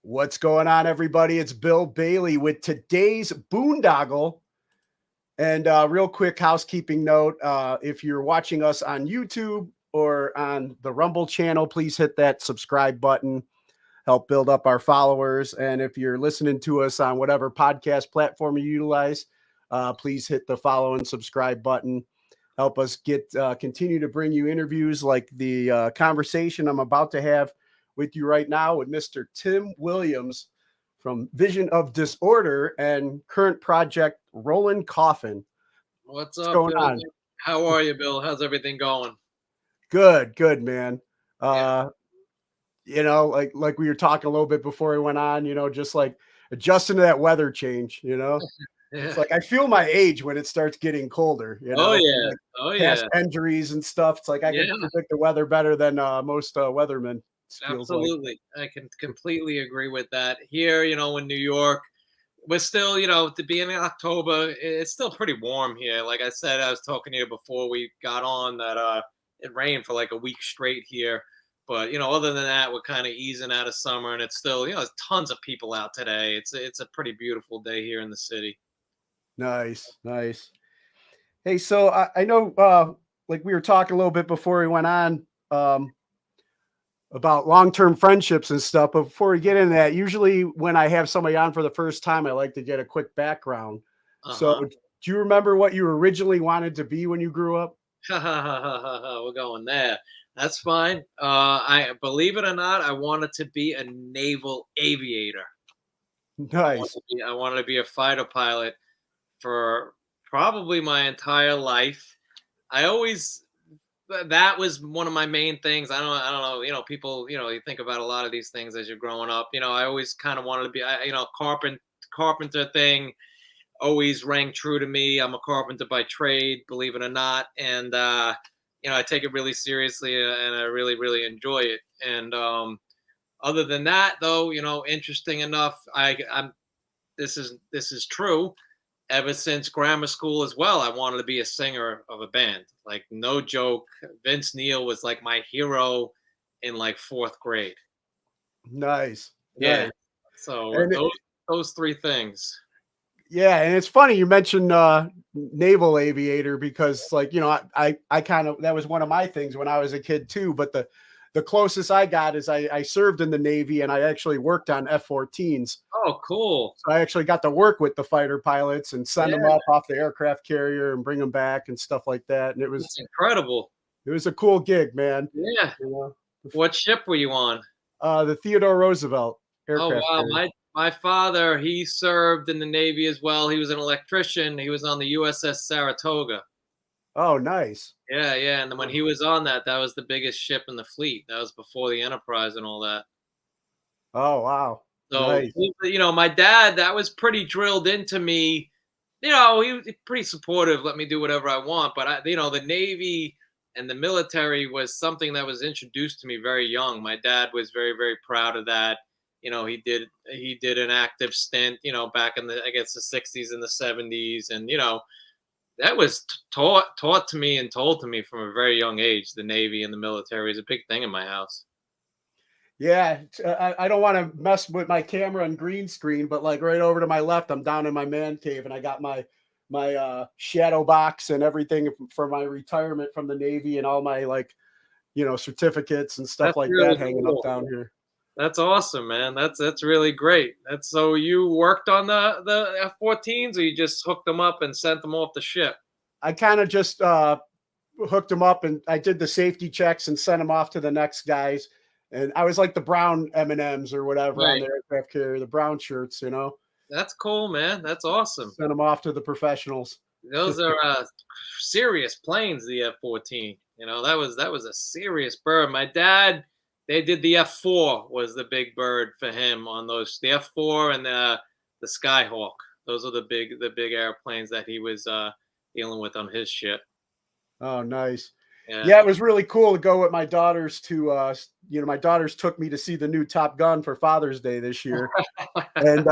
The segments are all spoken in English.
What's going on, everybody? It's Bill Bailey with today's Boondoggle. And real quick housekeeping note, if you're watching us on YouTube or on the Rumble channel, please hit that subscribe button, help build up our followers. And if you're listening to us on whatever podcast platform you utilize, please hit the follow and subscribe button. Help us continue to bring you interviews like the conversation I'm about to have with you right now with Mr. Tim Williams from Vision of Disorder and current project Rollin Coffin. What's What's up, going Bill? on? How are you, Bill? How's everything going? Good, man. Yeah. Like we were talking a little bit before we went on, just like adjusting to that weather change, It's Yeah. like I feel my age when it starts getting colder, Oh from yeah. like Oh past yeah. injuries and stuff. It's like I Yeah. can predict the weather better than most weathermen. It feels like. Absolutely. I can completely agree with that. Here, in New York, we're still, to be in October, it's still pretty warm here. Like I said, I was talking to you before we got on that it rained for like a week straight here. But other than that, we're kind of easing out of summer, and it's still, there's tons of people out today. It's a pretty beautiful day here in the city. Nice. Hey, so I know, like we were talking a little bit before we went on about long-term friendships and stuff. But before we get into that, usually when I have somebody on for the first time, I like to get a quick background. Uh So, huh. do you remember what you originally wanted to be when you grew up? We're going there. That's fine. I believe it or not, I wanted to be a naval aviator. Nice. I wanted to be a fighter pilot for probably my entire life. I always that was one of my main things. I don't know. People. You think about a lot of these things as you're growing up. I always kind of wanted to be. Carpenter thing always rang true to me. I'm a carpenter by trade, believe it or not, and I take it really seriously, and I really, really enjoy it. And other than that, though, interesting enough, I'm this is true. Ever since grammar school as well, I wanted to be a singer of a band. Like no joke, Vince Neil was like my hero in like fourth grade. Nice. Yeah, so And those three things. yeah, and it's funny you mentioned naval aviator because like, I kind of that was one of my things when I was a kid too, but the closest I got is I served in the Navy and I actually worked on F-14s. Oh, cool. So I actually got to work with the fighter pilots and send them Yeah, up off the aircraft carrier and bring them back and stuff like that. And that's incredible. it was a cool gig, man. Yeah. You know, What ship were you on? the Theodore Roosevelt Oh aircraft wow, carrier. my father, he served in the Navy as well. He was an electrician. He was on the USS Saratoga. Oh, nice. Yeah, yeah. And then when he was on that was the biggest ship in the fleet. That was before the Enterprise and all that. Oh, wow. So, Nice. my dad, that was pretty drilled into me. He was pretty supportive, let me do whatever I want. But the Navy and the military was something that was introduced to me very young. My dad was very, very proud of that. He did an active stint, back in the I guess the 60s and the 70s, and that was taught to me and told to me from a very young age. The Navy and the military is a big thing in my house. Yeah, I don't want to mess with my camera and green screen, but like right over to my left, I'm down in my man cave and I got my shadow box and everything for my retirement from the Navy and all my like, certificates and stuff That's like that really hanging up cool. down here. That's awesome, man. That's really great. That's so you worked on the F-14s, or you just hooked them up and sent them off the ship? I kind of just hooked them up and I did the safety checks and sent them off to the next guys. And I was like the brown M&Ms or whatever on Right. the aircraft carrier, the brown shirts, That's cool, man. That's awesome. sent them off to the professionals. Those are serious planes, the F-14. That was a serious bird. My dad, they did the F-4 was the big bird for him on those. The F-4 and the Skyhawk. Those are the big airplanes that he was dealing with on his ship. Oh, nice. Yeah. Yeah, it was really cool to go with my daughters to, my daughters took me to see the new Top Gun for Father's Day this year. And,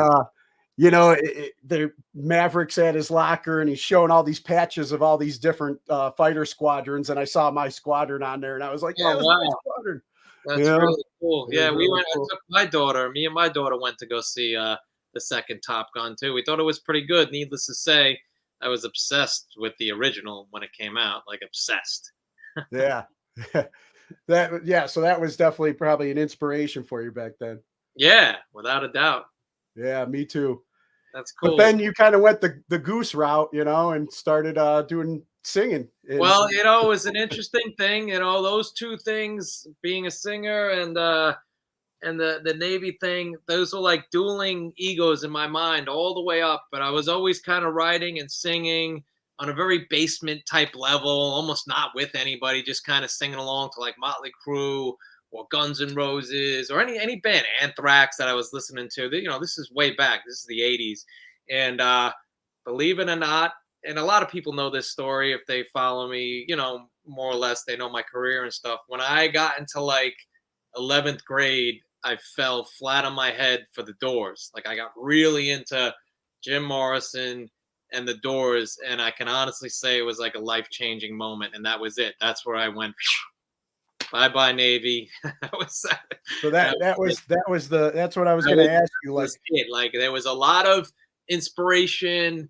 the Mavericks at his locker and he's showing all these patches of all these different fighter squadrons. And I saw my squadron on there and I was like, yeah, Oh that's my wow. squadron. You That's know, really cool. it Yeah, was we really went. I cool. took my daughter. Me and my daughter went to go see the second Top Gun too. We thought it was pretty good. Needless to say, I was obsessed with the original when it came out. Like obsessed. Yeah. Yeah, so that was definitely probably an inspiration for you back then. Yeah, without a doubt. Yeah, me too. That's But cool. then you kind of went the goose route, and started doing singing. And Well, it was an interesting thing. Those two things, being a singer and the Navy thing, those were like dueling egos in my mind all the way up. But I was always kind of writing and singing on a very basement type level, almost not with anybody, just kind of singing along to like Motley Crue or Guns N' Roses or any band, Anthrax that I was listening to. This is way back. This is the '80s, and believe it or not, and a lot of people know this story if they follow me. More or less, they know my career and stuff. When I got into like 11th grade, I fell flat on my head for the Doors. Like I got really into Jim Morrison and the Doors, and I can honestly say it was like a life-changing moment, and that was it. That's where I went. Bye bye Navy. that was so that was that's what I was that going to was, ask you. that Like, was it. Like there was a lot of inspiration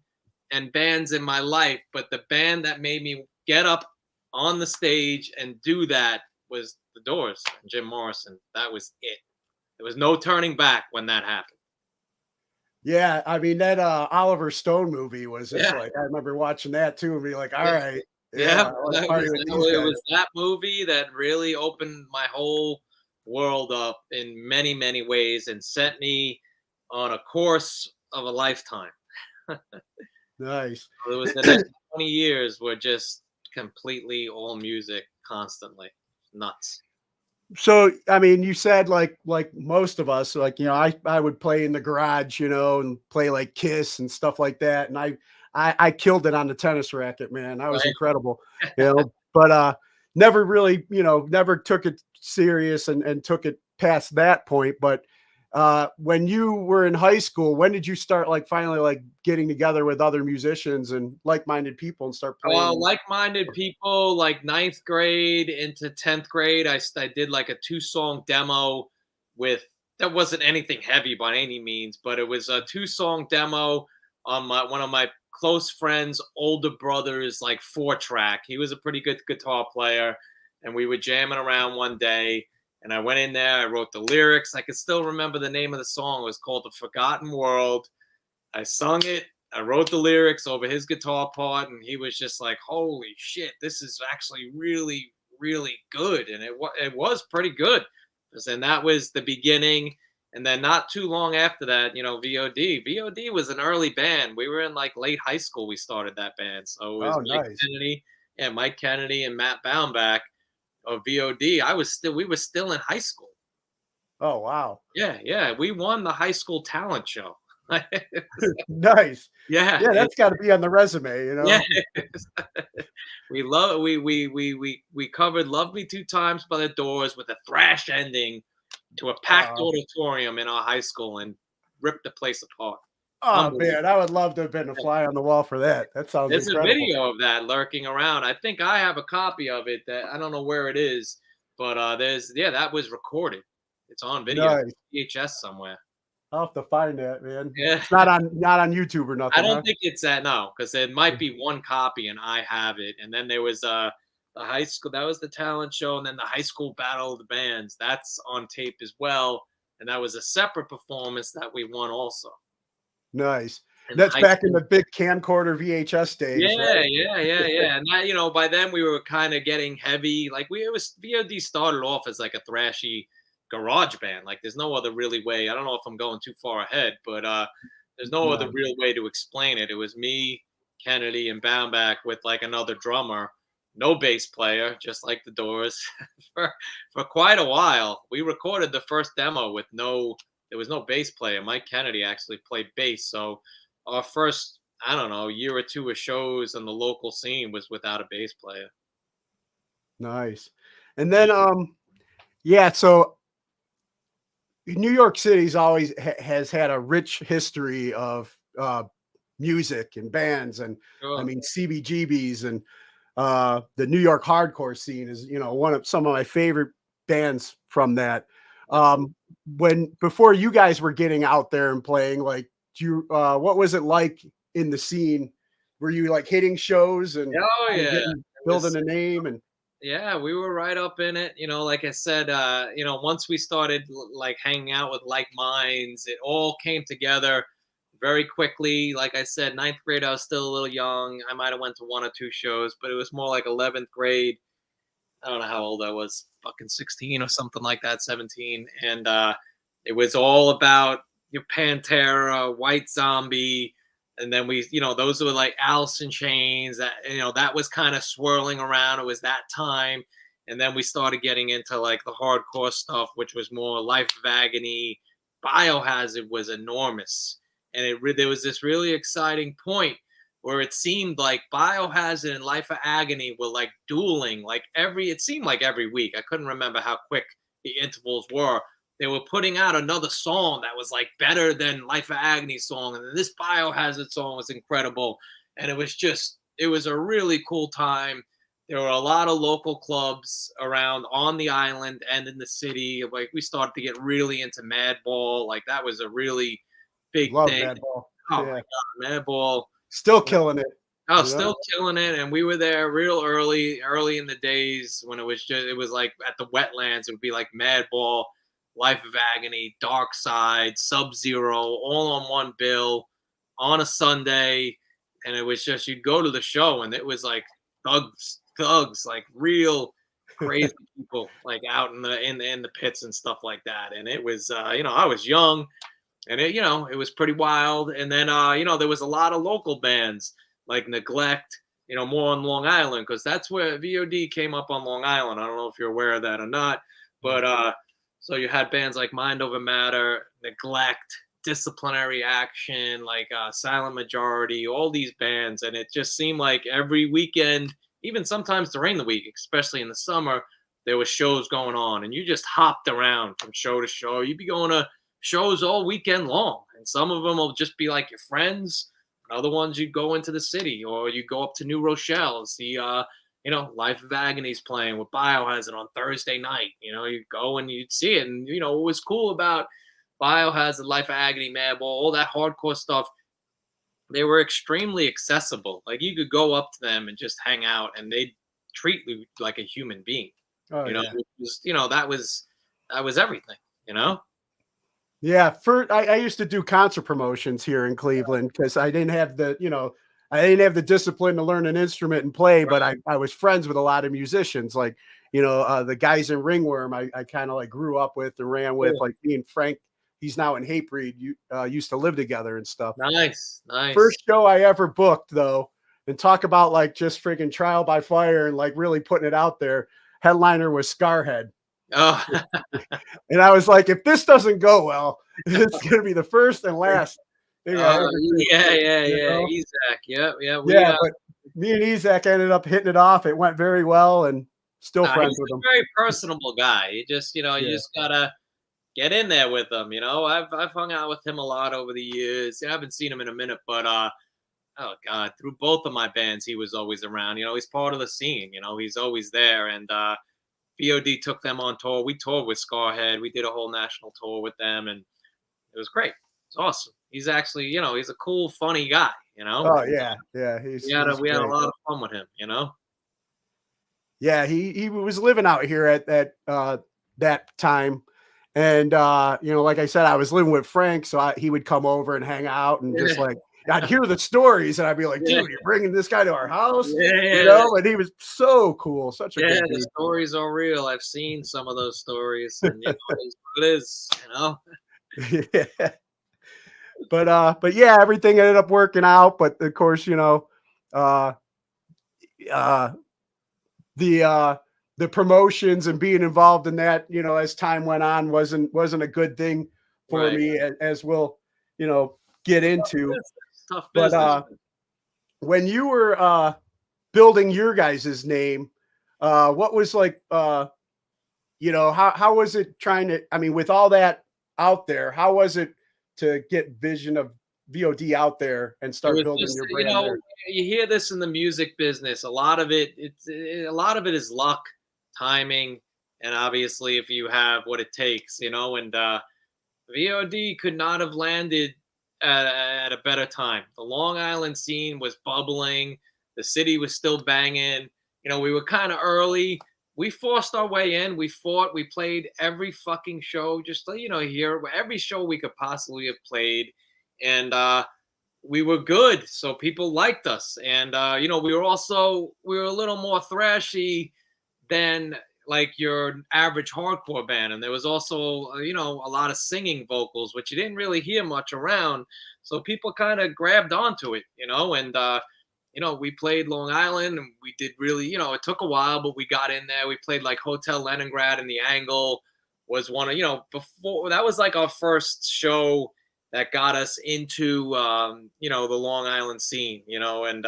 and bands in my life, but the band that made me get up on the stage and do that was the Doors and Jim Morrison. That was it. There was no turning back when that happened. yeah, I mean that Oliver Stone movie was just Yeah, like I remember watching that too and be like, all yeah, right, yeah. yeah, I want to That party was with that, these it guys. was that movie that really opened my whole world up in many many ways and set me on a course of a lifetime. Nice. It was the next 20 years were just completely all music constantly. Nuts. So, I mean, you said like most of us, like, I would play in the garage, and play like Kiss and stuff like that. And I killed it on the tennis racket, man. I was Right? incredible, but never really, never took it serious and took it past that point. But when you were in high school, when did you start like finally like getting together with other musicians and like-minded people and start playing? Like-minded people, like ninth grade into 10th grade, I did like a 2-song demo with that wasn't anything heavy by any means, but it was a 2-song demo on one of my close friends' older brother's like 4-track. He was a pretty good guitar player, and we were jamming around one day. And I went in there, I wrote the lyrics. I can still remember the name of the song. It was called The Forgotten World. I sung it. I wrote the lyrics over his guitar part, and he was just like, "Holy shit, this is actually really, really good." And it was pretty good. And that was the beginning. And then not too long after that, VOD. VOD was an early band. We were in like late high school. We started that band, so it was Oh, nice. Mike Kennedy and Matt Baumbach of VOD. We were still in high school. Oh, wow. Yeah, yeah, we won the high school talent show. Nice. Yeah, Yeah, that's got to be on the resume, yeah. We love we covered "Love Me Two Times" by the Doors with a thrash ending to a packed Oh, auditorium in our high school and ripped the place apart. oh Unbelievable. man, I would love to have been a fly on the wall for that. That sounds There's a incredible. video of that lurking around. I think I have a copy of it that I don't know where it is, but that was recorded. It's on video, Nice. VHS somewhere. I'll have to find that, man. Yeah. It's not on YouTube or I nothing, don't huh? think it's that, no, because there might be one copy and I have it. And then there was the high school, that was the talent show, and then the high school battle of the bands. That's on tape as well. And that was a separate performance that we won also. Nice. In the That's high back in school. the big camcorder VHS days, Yeah, right? yeah, yeah, yeah. And that, by then we were kind of getting heavy. Like it was VOD started off as like a thrashy garage band. Like there's no other really way. I don't know if I'm going too far ahead, but there's no other No. real way to explain it. It was me, Kennedy, and Baumbach with like another drummer, no bass player, just like the Doors, for quite a while. We recorded the first demo with there was no bass player. Mike Kennedy actually played bass. So our first, I don't know, year or two of shows on the local scene was without a bass player. Nice. And then yeah, so New York City's always has had a rich history of music and bands, and I Sure. mean CBGBs, and the New York hardcore scene is, one of some of my favorite bands from that. Before you guys were getting out there and playing, like, what was it like in the scene? Were you like hitting shows and Oh yeah, building a name? And yeah, we were right up in it. Like I said, once we started like hanging out with like minds, it all came together very quickly. Like I said, ninth grade, I was still a little young. I might have went to one or two shows, but it was more like 11th grade. I don't know how old I was, fucking 16 or something like that, 17. And it was all about your Pantera, White Zombie. And then those were like Alice in Chains. That was kind of swirling around. It was that time. And then we started getting into like the hardcore stuff, which was more Life of Agony. Biohazard was enormous. And there was this really exciting point where it seemed like Biohazard and Life of Agony were like dueling, it seemed like every week. I couldn't remember how quick the intervals were. They were putting out another song that was like better than Life of Agony song. And then this Biohazard song was incredible. And it was a really cool time. There were a lot of local clubs around on the island and in the city. Like we started to get really into Madball. Like that was a really big love thing. Madball. Oh my God, Madball. Still killing it. Oh, still killing it. And we were there real early in the days when it was like at the wetlands. It would be like Madball, Life of Agony, Dark Side, Sub-Zero, all on one bill on a Sunday. And it was just, you'd go to the show and it was like thugs, like real crazy people, like out in the pits and stuff like that. And it was, I was young. And it was pretty wild. And then, there was a lot of local bands like Neglect, more on Long Island, because that's where VOD came up on Long Island. I don't know if you're aware of that or not. But so you had bands like Mind Over Matter, Neglect, Disciplinary Action, like Silent Majority, all these bands. And it just seemed like every weekend, even sometimes during the week, especially in the summer, there was shows going on. And you just hopped around from show to show. You'd be going to shows all weekend long, and some of them will just be like your friends. Other ones you'd go into the city, or you go up to New Rochelle, see Life of Agony's playing with Biohazard on Thursday night. You'd go and you'd see it. And what was cool about Biohazard, Life of Agony, Madball, all that hardcore stuff, they were extremely accessible. Like you could go up to them and just hang out and they'd treat you like a human being. It was, that was everything. Yeah, I used to do concert promotions here in Cleveland because I didn't have the discipline to learn an instrument and play, but I was friends with a lot of musicians, like the guys in Ringworm. I kind of like grew up with and ran with, like me and Frank. He's now in Hatebreed. Used to live together and stuff. Nice. First show I ever booked though, and talk about like just freaking trial by fire and like really putting it out there. Headliner was Scarhead. Oh, and I was like, if this doesn't go well, it's gonna be the first and last thing I ever do. Yeah. Ezak, yeah. But me and Ezak ended up hitting it off. It went very well, and still friends with him. Very personable guy. You just, you just gotta get in there with him. I've hung out with him a lot over the years. I haven't seen him in a minute, but oh God, through both of my bands, he was always around. He's part of the scene. He's always there, and VOD took them on tour. We toured with Scarhead. We did a whole national tour with them, and it was great. It's awesome. He's actually, he's a cool, funny guy. Oh yeah. We had a lot of fun with him. Yeah, he was living out here at that time, and like I said, I was living with Frank, so he would come over and hang out, and just like I'd hear the stories, and I'd be like, dude, you're bringing this guy to our house, and he was so cool, such a good dude. The stories are real. I've seen some of those stories, and it is, Yeah. But yeah, everything ended up working out. But of course, the promotions and being involved in that, as time went on, wasn't a good thing for me, as we'll, get into. Tough business. But when you were building your guys' name, what was like, how was it trying to, with all that out there, how was it to get vision of VOD out there and start building your brand there? You hear this in the music business. A lot of it is luck, timing, and obviously if you have what it takes, you know, and VOD could not have landed at a better time. The Long Island scene was bubbling. The city was still banging. You know, we were kind of early. We forced our way in. We fought. We played every fucking show, just to, you know, here, every show we could possibly have played. And we were good. So people liked us. And, you know, we were a little more thrashy than like your average hardcore band. And there was also, you know, a lot of singing vocals, which you didn't really hear much around. So people kind of grabbed onto it, you know, and, you know, we played Long Island and we did really, you know, it took a while, but we got in there. We played like Hotel Leningrad, and the Angle was one of, you know, before that was like our first show that got us into, you know, the Long Island scene, you know, and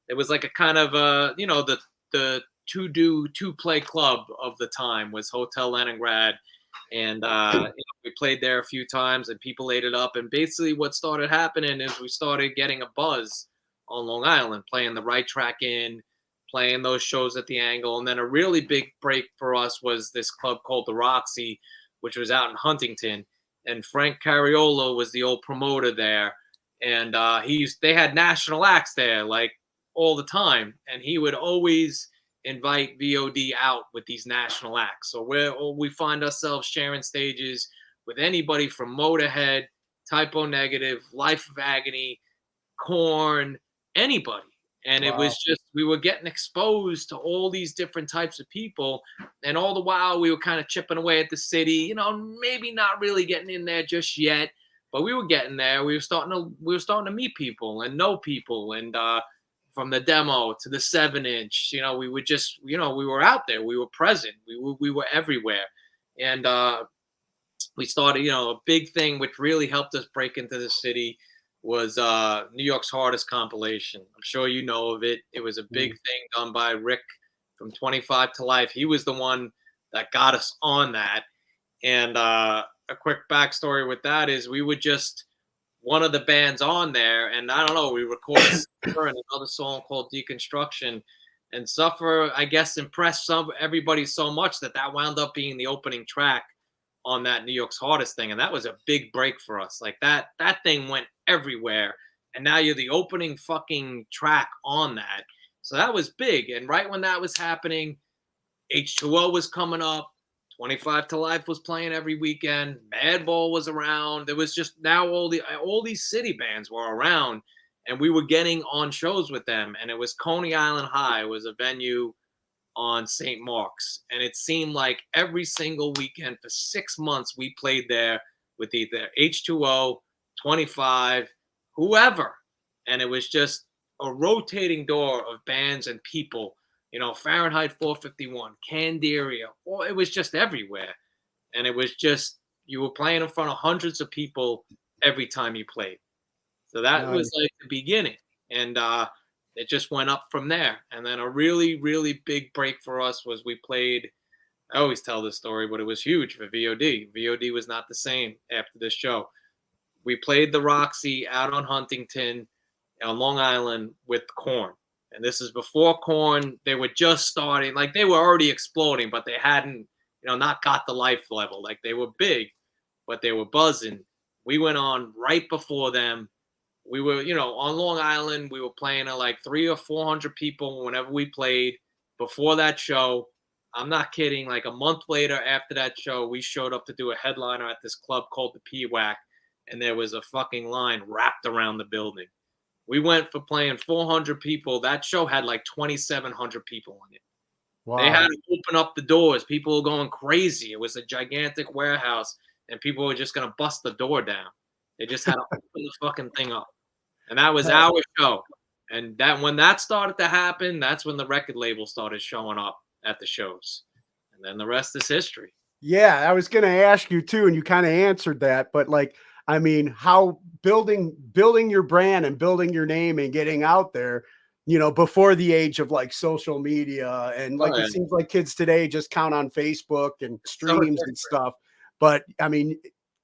it was like a kind of, you know, the two play club of the time was Hotel Leningrad, and you know, we played there a few times and people ate it up. And basically what started happening is we started getting a buzz on Long Island, playing the Right Track In, playing those shows at the Angle. And then a really big break for us was this club called the Roxy, which was out in Huntington, and Frank Cariola was the old promoter there. And they had national acts there like all the time, and he would always invite VOD out with these national acts. So we find ourselves sharing stages with anybody from Motorhead, Typo Negative, Life of Agony, Korn, anybody. And it was just, we were getting exposed to all these different types of people. And all the while we were kind of chipping away at the city, you know, maybe not really getting in there just yet, but we were getting there. We were starting to meet people and know people. And from the demo to the 7-inch, you know, we would just, you know, we were out there, we were present, we were everywhere. And we started, you know, a big thing which really helped us break into the city was New York's Hardest compilation. I'm sure you know of it. It was a big thing done by Rick from 25 to Life. He was the one that got us on that. And a quick backstory with that is we would just, one of the bands on there, and I don't know, we recorded Suffer and another song called Deconstruction. And Suffer, I guess, impressed everybody so much that wound up being the opening track on that New York's Hardest thing. And that was a big break for us. Like that thing went everywhere. And now you're the opening fucking track on that. So that was big. And right when that was happening, H2O was coming up. 25 to Life was playing every weekend. Madball was around. There was just now all these city bands were around, and we were getting on shows with them. And it was Coney Island High. It was a venue on St. Mark's, and it seemed like every single weekend for 6 months we played there with either H2O, 25, whoever. And it was just a rotating door of bands and people. You know, Fahrenheit 451, Candiria, well, it was just everywhere. And it was just, you were playing in front of hundreds of people every time you played. So that was like the beginning. And it just went up from there. And then a really, really big break for us was we played, I always tell this story, but it was huge for VOD. VOD was not the same after this show. We played the Roxy out on Huntington on Long Island with Korn. And this is before Korn. They were just starting, like they were already exploding, but they hadn't, you know, not got the life level. Like they were big, but they were buzzing. We went on right before them. We were, you know, on Long Island, we were playing to like 300 or 400 people whenever we played before that show. I'm not kidding. Like a month later after that show, we showed up to do a headliner at this club called the PWAC, and there was a fucking line wrapped around the building. We went for playing 400 people. That show had like 2,700 people in it. Wow. They had to open up the doors. People were going crazy. It was a gigantic warehouse, and people were just going to bust the door down. They just had to open the fucking thing up. And that was our show. And that when that started to happen, that's when the record label started showing up at the shows. And then the rest is history. Yeah, I was going to ask you too, and you kind of answered that. But like, I mean, how building your brand and building your name and getting out there, you know, before the age of like social media and like it seems like kids today just count on Facebook and streams and stuff. But I mean,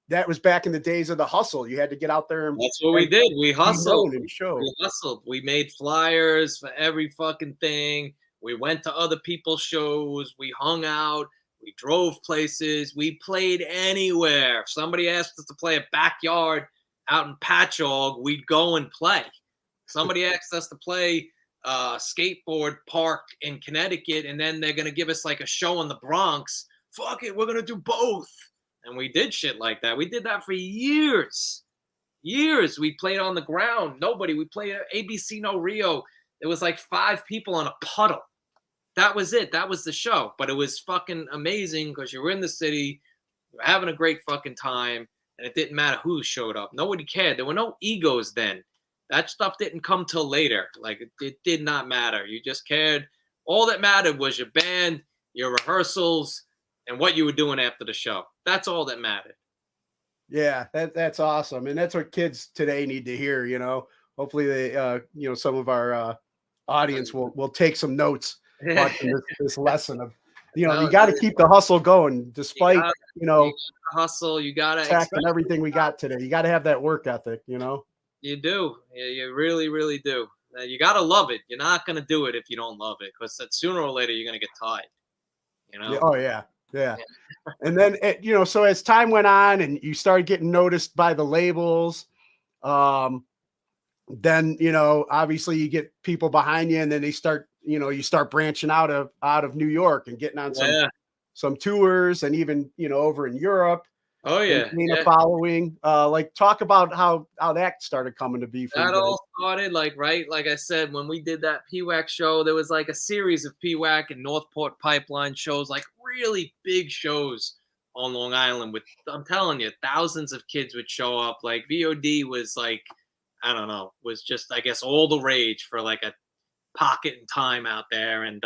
that was back in the days of the hustle. You had to get out there and that's what we did. We hustled. We hustled. We made flyers for every fucking thing. We went to other people's shows. We hung out. We drove places. We played anywhere. If somebody asked us to play a backyard out in Patchogue, we'd go and play. Somebody asked us to play skateboard park in Connecticut, and then they're gonna give us like a show in the Bronx. Fuck it, we're gonna do both. And we did shit like that. We did that for years. Years. We played on the ground. Nobody. We played at ABC No Rio. It was like 5 people on a puddle. That was it. That was the show. But it was fucking amazing because you were in the city, you were having a great fucking time, and it didn't matter who showed up. Nobody cared. There were no egos then. That stuff didn't come till later. Like it did not matter. You just cared. All that mattered was your band, your rehearsals, and what you were doing after the show. That's all that mattered. Yeah, that's awesome. And that's what kids today need to hear, Hopefully they some of our audience will take some notes watching this lesson of you got to keep the hustle going despite you gotta hustle. You gotta and everything we got today. You got to have that work ethic, You do. You really, really do. You gotta love it. You're not gonna do it if you don't love it, because sooner or later you're gonna get tired. Yeah, oh yeah. And then so as time went on and you started getting noticed by the labels, then obviously you get people behind you, and then they start you start branching out of New York and getting on some tours, and even over in Europe. Oh yeah, a following. Like talk about how that started coming to be. That all started like I said, when we did that PWAC show, there was like a series of PWAC and Northport Pipeline shows, like really big shows on Long Island. With I'm telling you, thousands of kids would show up. Like VOD was like, I don't know, was just I guess all the rage for like a pocket in time out there, and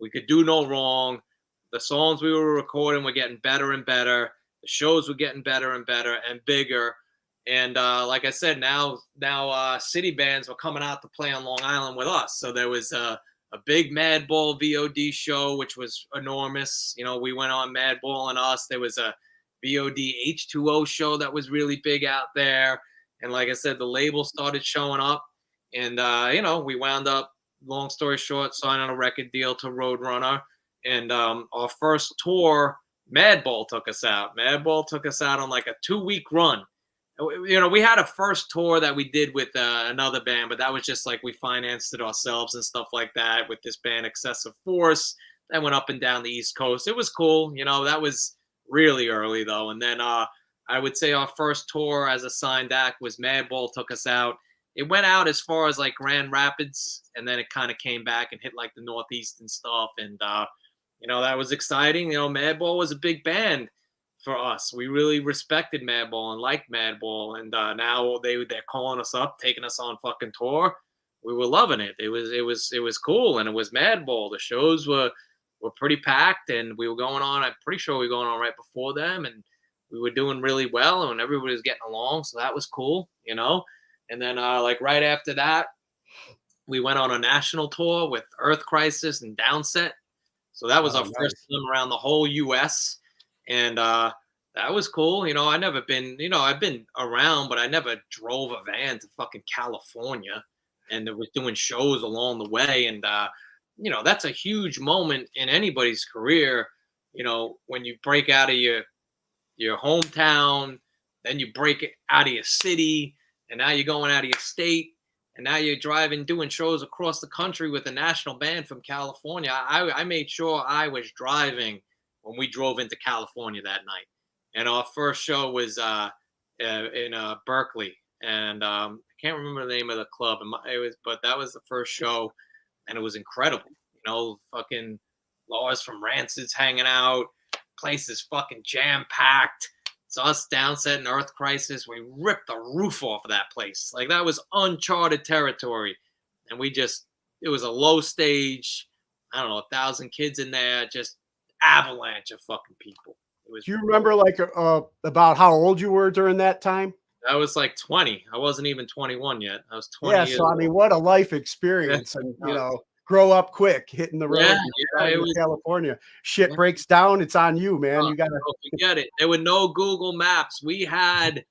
we could do no wrong. The songs we were recording were getting better and better. The shows were getting better and better and bigger. And like I said, now city bands were coming out to play on Long Island with us. So there was a big Madball VOD show, which was enormous. We went on Madball and us. There was a VOD H2O show that was really big out there. And like I said, the label started showing up. And, we wound up, long story short, signing a record deal to Roadrunner. And our first tour, Madball took us out. Madball took us out on like a 2-week run. We had a first tour that we did with another band, but that was just like we financed it ourselves and stuff like that with this band Excessive Force that went up and down the East Coast. It was cool. That was really early though. And then I would say our first tour as a signed act was Madball took us out. It went out as far as like Grand Rapids, and then it kind of came back and hit like the Northeast and stuff. And that was exciting. Madball was a big band for us. We really respected Madball and liked Madball, and now they're calling us up, taking us on fucking tour. We were loving it. It was cool, and it was Madball. The shows were pretty packed, and we were going on. I'm pretty sure we were going on right before them, and we were doing really well, and everybody was getting along, so that was cool, And then like right after that, we went on a national tour with Earth Crisis and Downset. So that was our first time around the whole U.S. And that was cool. I never been, I've been around, but I never drove a van to fucking California and was doing shows along the way. And, that's a huge moment in anybody's career, when you break out of your hometown, then you break it out of your city, and now you're going out of your state. And now you're driving, doing shows across the country with a national band from California. I made sure I was driving when we drove into California that night. And our first show was in Berkeley. And I can't remember the name of the club. But that was the first show, and it was incredible. Fucking Lars from Rancid's hanging out. Place is fucking jam-packed. It's us, Downset, and Earth Crisis. We ripped the roof off of that place. Like, that was uncharted territory. And it was a low stage, I don't know, 1,000 kids in there, just avalanche of fucking people. Do you remember, like, about how old you were during that time? I was like 20. I wasn't even 21 yet. I was 20 years old. I mean, what a life experience. And, grow up quick, hitting the road. It was California. Shit breaks down. It's on you, man. You gotta forget it. There were no Google Maps. We had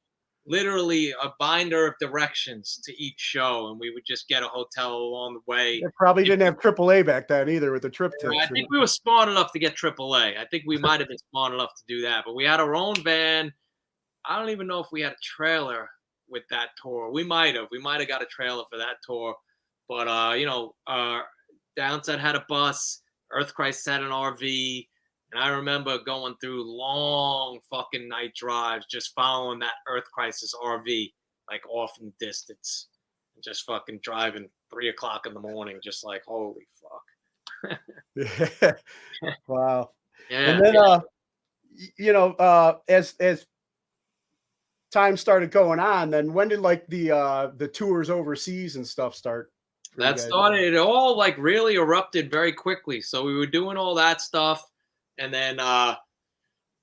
literally a binder of directions to each show, and we would just get a hotel along the way. They probably didn't have AAA back then either with the trip I tips. think we were smart enough to get AAA. I think we might have been smart enough to do that, but we had our own van. I don't even know if we had a trailer with that tour. We might have. We might have got a trailer for that tour. But Downset had a bus. Earthquake had an RV. And I remember going through long fucking night drives, just following that Earth Crisis RV, like off in the distance. And just fucking driving 3 o'clock in the morning, just like, holy fuck. Wow. Yeah. And then as time started going on, then when did like the tours overseas and stuff start? That started, it all like really erupted very quickly. So we were doing all that stuff, and then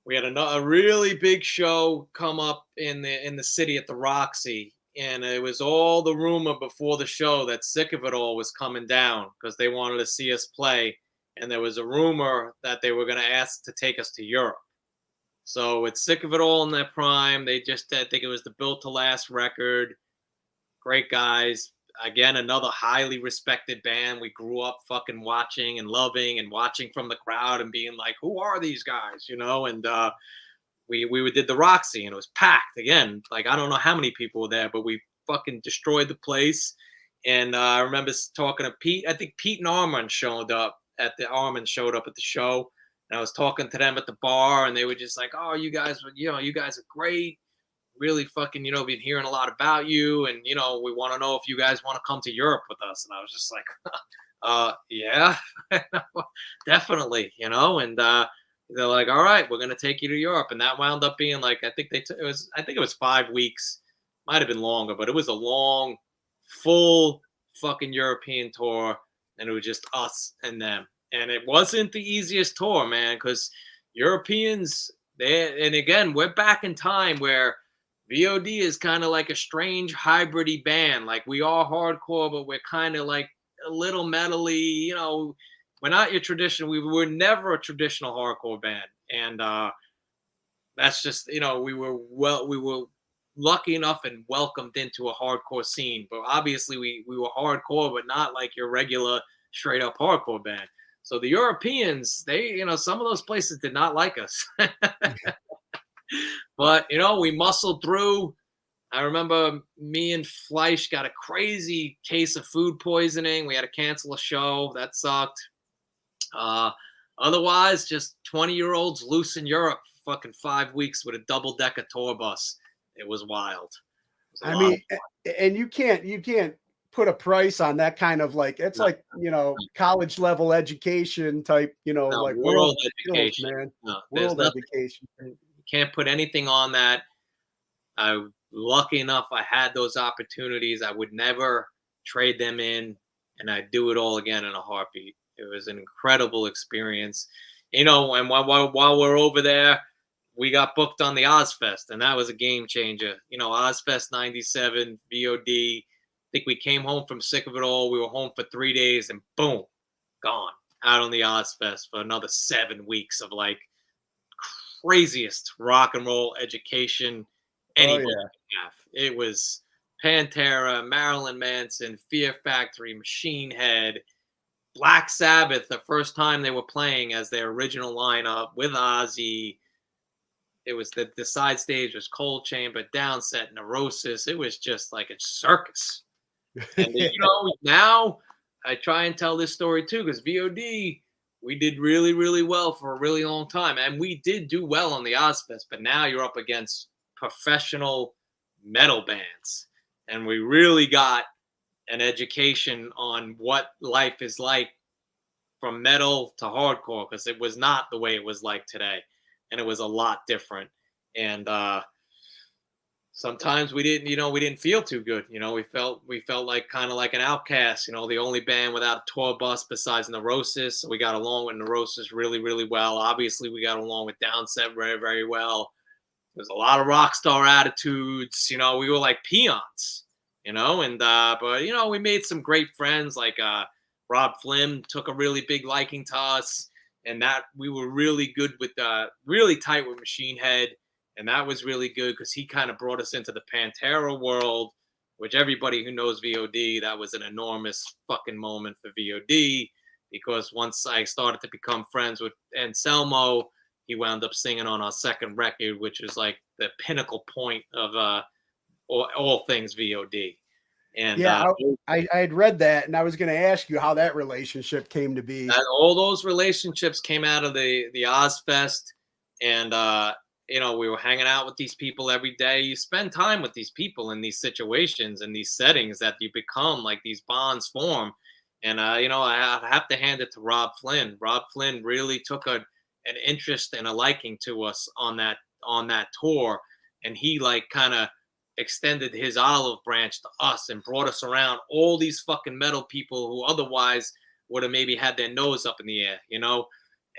we had a really big show come up in the city at the Roxy, and it was all the rumor before the show that Sick of It All was coming down because they wanted to see us play, and there was a rumor that they were going to ask to take us to Europe. So it's Sick of It All in their prime. They just, I think it was the Built to Last record. Great guys. Again, another highly respected band. We grew up fucking watching and loving and watching from the crowd and being like, who are these guys? You know, and we did the Roxy and it was packed again. Like, I don't know how many people were there, but we fucking destroyed the place. And I remember talking to Pete. I think Pete and Armand showed up at the show. And I was talking to them at the bar, and they were just like, "Oh, you guys are great. Really fucking, been hearing a lot about you, and we want to know if you guys want to come to Europe with us." And I was just like, yeah, definitely, And they're like, "All right, we're gonna take you to Europe," and that wound up being like, I think it was 5 weeks, might have been longer, but it was a long, full fucking European tour, and it was just us and them. And it wasn't the easiest tour, man, because Europeans, and again, we're back in time where VOD is kind of like a strange hybridy band. Like, we are hardcore, but we're kind of like a little metally, we're not your traditional, we were never a traditional hardcore band. And that's just, we were lucky enough and welcomed into a hardcore scene. But obviously we were hardcore, but not like your regular straight up hardcore band. So the Europeans, they, some of those places did not like us. But, we muscled through. I remember me and Fleisch got a crazy case of food poisoning. We had to cancel a show. That sucked. Otherwise, just 20-year-olds loose in Europe for fucking 5 weeks with a double-decker tour bus. It was wild. I mean, and you can't put a price on that kind of like, it's like, college level education type, like world education, man. No, world education. You can't put anything on that. I'm lucky enough I had those opportunities. I would never trade them in, and I'd do it all again in a heartbeat. It was an incredible experience, and while we're over there, we got booked on the Ozzfest, and that was a game changer. Ozzfest 97 VOD. I think we came home from Sick of It All. We were home for 3 days, and boom, gone out on the Ozzfest for another 7 weeks of like craziest rock and roll education anybody can have. It was Pantera, Marilyn Manson, Fear Factory, Machine Head, Black Sabbath. The first time they were playing as their original lineup with Ozzy. It was the side stage was Cold Chamber, Downset, Neurosis. It was just like a circus. And now I try and tell this story too, because VOD, we did really, really well for a really long time. And we did do well on the Ozzfest, but now you're up against professional metal bands. And we really got an education on what life is like from metal to hardcore, because it was not the way it was like today. And it was a lot different. And sometimes we didn't feel too good. We felt like kind of like an outcast, the only band without a tour bus besides Neurosis. So we got along with Neurosis really, really well. Obviously, we got along with Downset very, very well. There's a lot of rock star attitudes. We were like peons, but we made some great friends. Like Rob Flynn took a really big liking to us, and that we were really good with, really tight with Machine Head. And that was really good because he kind of brought us into the Pantera world, which everybody who knows VOD, that was an enormous fucking moment for VOD, because once I started to become friends with Anselmo, he wound up singing on our second record, which was like the pinnacle point of all things VOD. And Yeah, I had read that, and I was going to ask you how that relationship came to be. all those relationships came out of the Ozzfest, and you know, we were hanging out with these people every day. You spend time with these people in these situations and these settings that you become like these bonds form. And you know, I have to hand it to Rob Flynn. Rob Flynn really took an interest and a liking to us on that tour, and he like kind of extended his olive branch to us and brought us around all these fucking metal people who otherwise would have maybe had their nose up in the air, you know.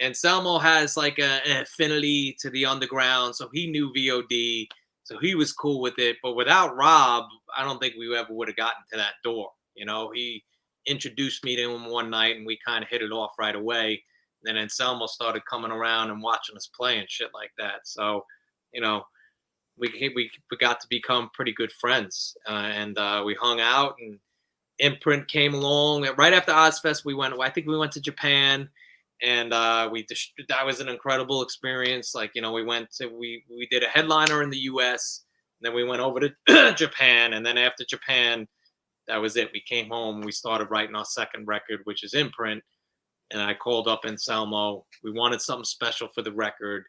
And Selmo has like an affinity to the underground, so he knew VOD, so he was cool with it. But without Rob, I don't think we ever would have gotten to that door. You know, he introduced me to him one night, and we kind of hit it off right away. And then Anselmo started coming around and watching us play and shit like that. So, you know, we got to become pretty good friends, and we hung out. And Imprint came along right after Ozzfest. We went. I think we went to Japan, and that was an incredible experience. Like, you know, we did a headliner in the U.S. And then we went over to Japan, and then after Japan, that was it. We came home. We started writing our second record, which is Imprint. And I called up Anselmo. We wanted something special for the record.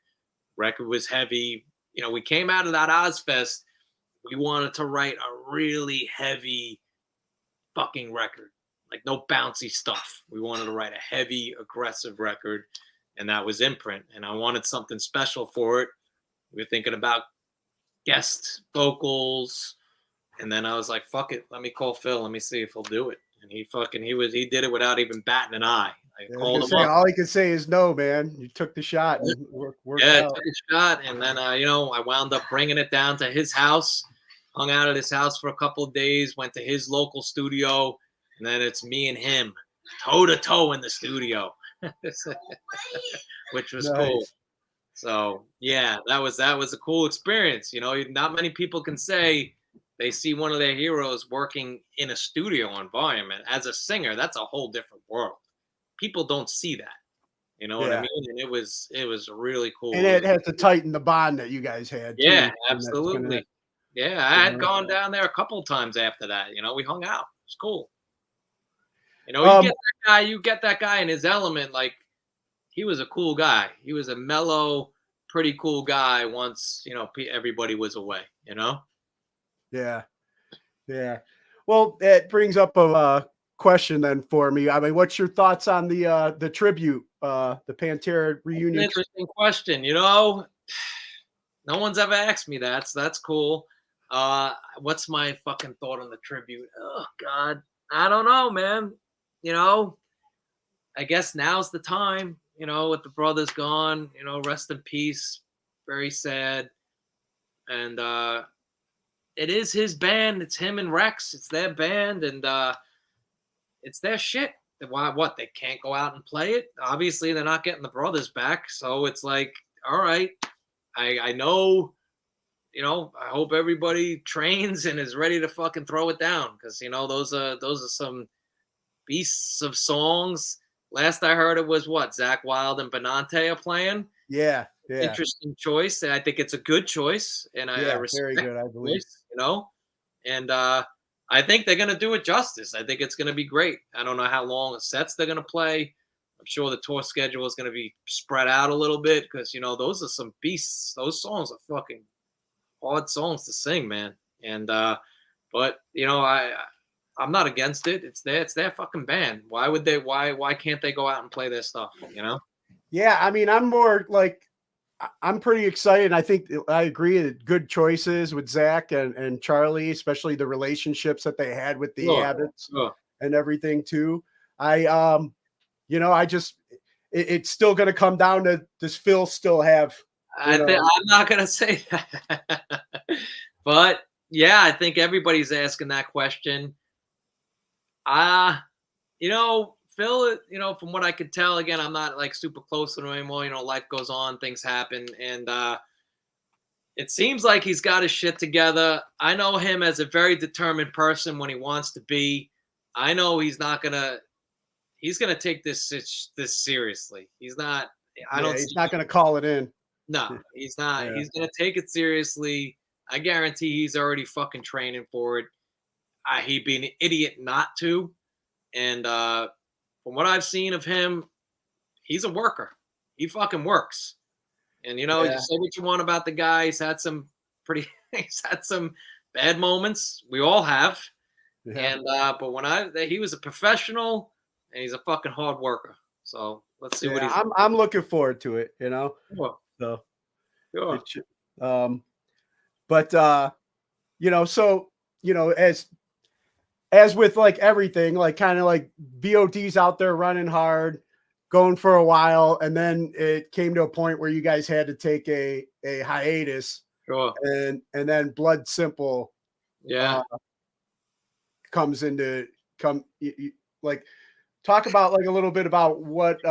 Record was heavy. You know, we came out of that Ozzfest. We wanted to write a really heavy fucking record, like no bouncy stuff. We wanted to write a heavy, aggressive record, and that was Imprint. And I wanted something special for it. We were thinking about guest vocals, and then I was like, "Fuck it, let me call Phil. Let me see if he'll do it." And he did it without even batting an eye. I called him up. All he could say is no, man. You took the shot and worked Yeah, out. took a shot, and then you know, I wound up bringing it down to his house. Hung out at his house for a couple of days. Went to his local studio, and then it's me and him toe to toe in the studio, which was cool. So yeah, that was a cool experience. You know, not many people can say they see one of their heroes working in a studio environment. As a singer, that's a whole different world. People don't see that. You know what I mean? And it was really cool. And it had to tighten the bond that you guys had. Yeah, too. absolutely. Yeah, I had gone down there a couple of times after that. You know, we hung out. It's cool. You know, you get that guy in his element. Like, he was a cool guy. He was a mellow, pretty cool guy once, you know, everybody was away, you know? Yeah. Yeah. Well, it brings up a question then for me. I mean, what's your thoughts on the tribute, the Pantera reunion? An interesting question. You know, no one's ever asked me that, so that's cool. What's my fucking thought on the tribute? Oh God, I don't know, man. You know, I guess now's the time. You know, with the brothers gone, you know, rest in peace. Very sad. And it is his band. It's him and Rex. It's their band, and it's their shit. Why? What? They can't go out and play it. Obviously, they're not getting the brothers back. So it's like, all right. I know, you know, I hope everybody trains and is ready to fucking throw it down, because, you know, those are some beasts of songs. Last I heard, it was what, Zach Wilde and Benante are playing. Yeah. Interesting choice. I think it's a good choice, and I respect very good, I believe. choice, you know, and I think they're gonna do it justice. I think it's gonna be great. I don't know how long sets they're gonna play. I'm sure the tour schedule is gonna be spread out a little bit, because, you know, those are some beasts. Those songs are fucking hard songs to sing, man. And but, you know, I'm not against it. It's their fucking band. Why would they? Why can't they go out and play their stuff? You know? Yeah, I mean, I'm more like, I'm pretty excited. I think I agree. Good choices with Zach and Charlie, especially the relationships that they had with the habits and everything too. You know, it's still going to come down to, does Phil still have? I'm not going to say that, but yeah, I think everybody's asking that question. You know, Phil, you know, from what I could tell, again, I'm not like super close to him anymore. You know, life goes on, things happen. And, It seems like he's got his shit together. I know him as a very determined person when he wants to be. I know he's gonna take this seriously. He's not. I Yeah, don't he's see. not going to call it in. No, he's not. Yeah. He's gonna take it seriously. I guarantee he's already fucking training for it. He'd be an idiot not to. And from what I've seen of him, he's a worker. He fucking works. And you Yeah. say what you want about the guy. He's had some he's had some bad moments. We all have. Yeah. And but he was a professional and he's a fucking hard worker. So let's see what Yeah, he's. I'm looking forward to it, Sure. So Sure. it should, but so as with like everything, like kind of like VOD's out there running hard, going for a while, and then it came to a point where you guys had to take a hiatus, Sure. and then Bloodsimple Yeah. comes into like talk about like a little bit about what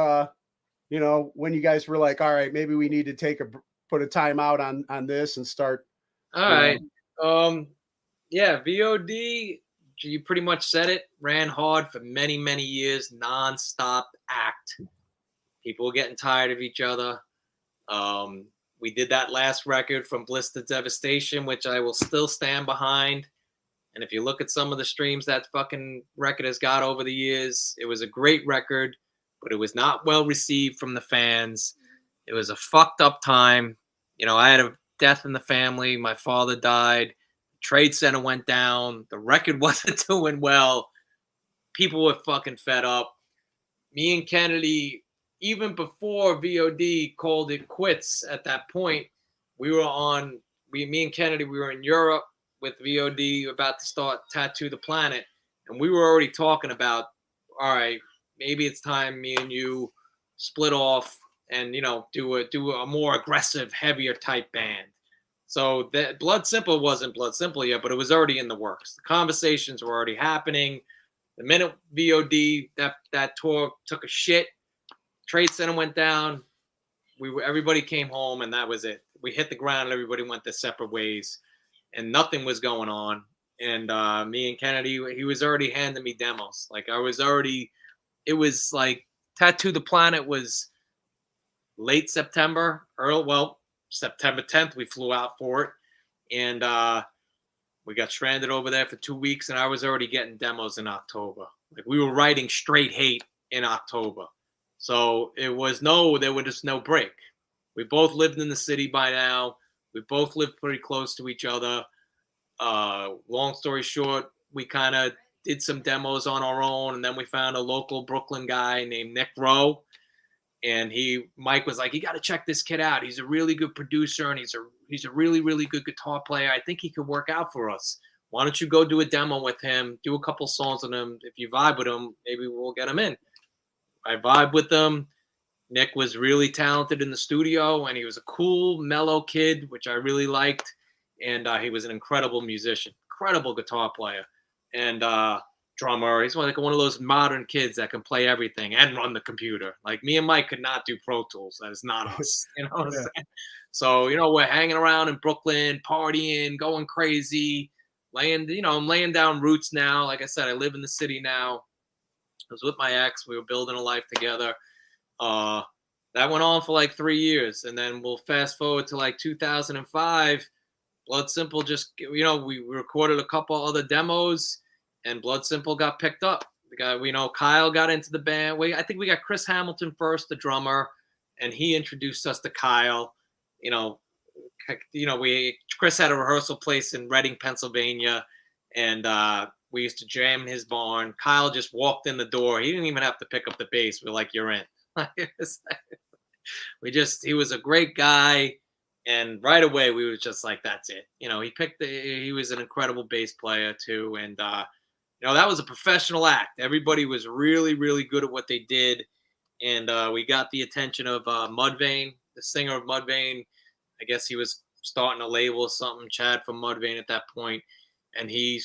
when you guys were like, all right, maybe we need to put a time out on this and start. All right. Yeah, VOD, you pretty much said it. Ran hard for many, many years, non-stop act. People were getting tired of each other. We did that last record from Bliss to Devastation, which I will still stand behind. And if you look at some of the streams that fucking record has got over the years, it was a great record, but it was not well received from the fans. It was a fucked up time. I had a death in the family. My father died. Trade Center went down. The record wasn't doing well. People were fucking fed up. Me and Kennedy, even before VOD called it quits at that point, me and Kennedy, we were in Europe with VOD about to start Tattoo the Planet. And we were already talking about, all right, maybe it's time me and you split off and, do a more aggressive, heavier type band. So that Bloodsimple wasn't Bloodsimple yet, but it was already in the works. The conversations were already happening. The minute VOD that tour took a shit, Trade Center went down. Everybody came home, and that was it. We hit the ground, and everybody went their separate ways, and nothing was going on. And me and Kennedy, he was already handing me demos. Like it was like Tattoo the Planet was late September, September 10th, we flew out for it. And we got stranded over there for 2 weeks, and I was already getting demos in October. Like we were writing straight hate in October. So there was just no break. We both lived in the city by now. We both lived pretty close to each other. Long story short, we kind of did some demos on our own, and then we found a local Brooklyn guy named Nick Rowe. And Mike was like, you got to check this kid out. He's a really good producer, and he's a really, really good guitar player. I think he could work out for us. Why don't you go do a demo with him, do a couple songs with him. If you vibe with him, maybe we'll get him in. I vibe with him. Nick was really talented in the studio, and he was a cool, mellow kid, which I really liked. And he was an incredible musician, incredible guitar player, and drummer. He's like one of those modern kids that can play everything and run the computer. Like me and Mike could not do Pro Tools. That is not us. You know what I'm saying? So, we're hanging around in Brooklyn, partying, going crazy, I'm laying down roots now. Like I said, I live in the city now. I was with my ex. We were building a life together. That went on for like 3 years. And then we'll fast forward to like 2005. Bloodsimple just, we recorded a couple other demos, and Bloodsimple got picked up. Kyle got into the band. I think we got Chris Hamilton first, the drummer, and he introduced us to Kyle. Chris had a rehearsal place in Reading, Pennsylvania, and we used to jam in his barn. Kyle just walked in the door. He didn't even have to pick up the bass. We're like, you're in. He was a great guy. And right away, we were just like, that's it. He was an incredible bass player too. And, that was a professional act. Everybody was really, really good at what they did. And we got the attention of Mudvayne, the singer of Mudvayne. I guess he was starting a label or something, Chad from Mudvayne at that point. And he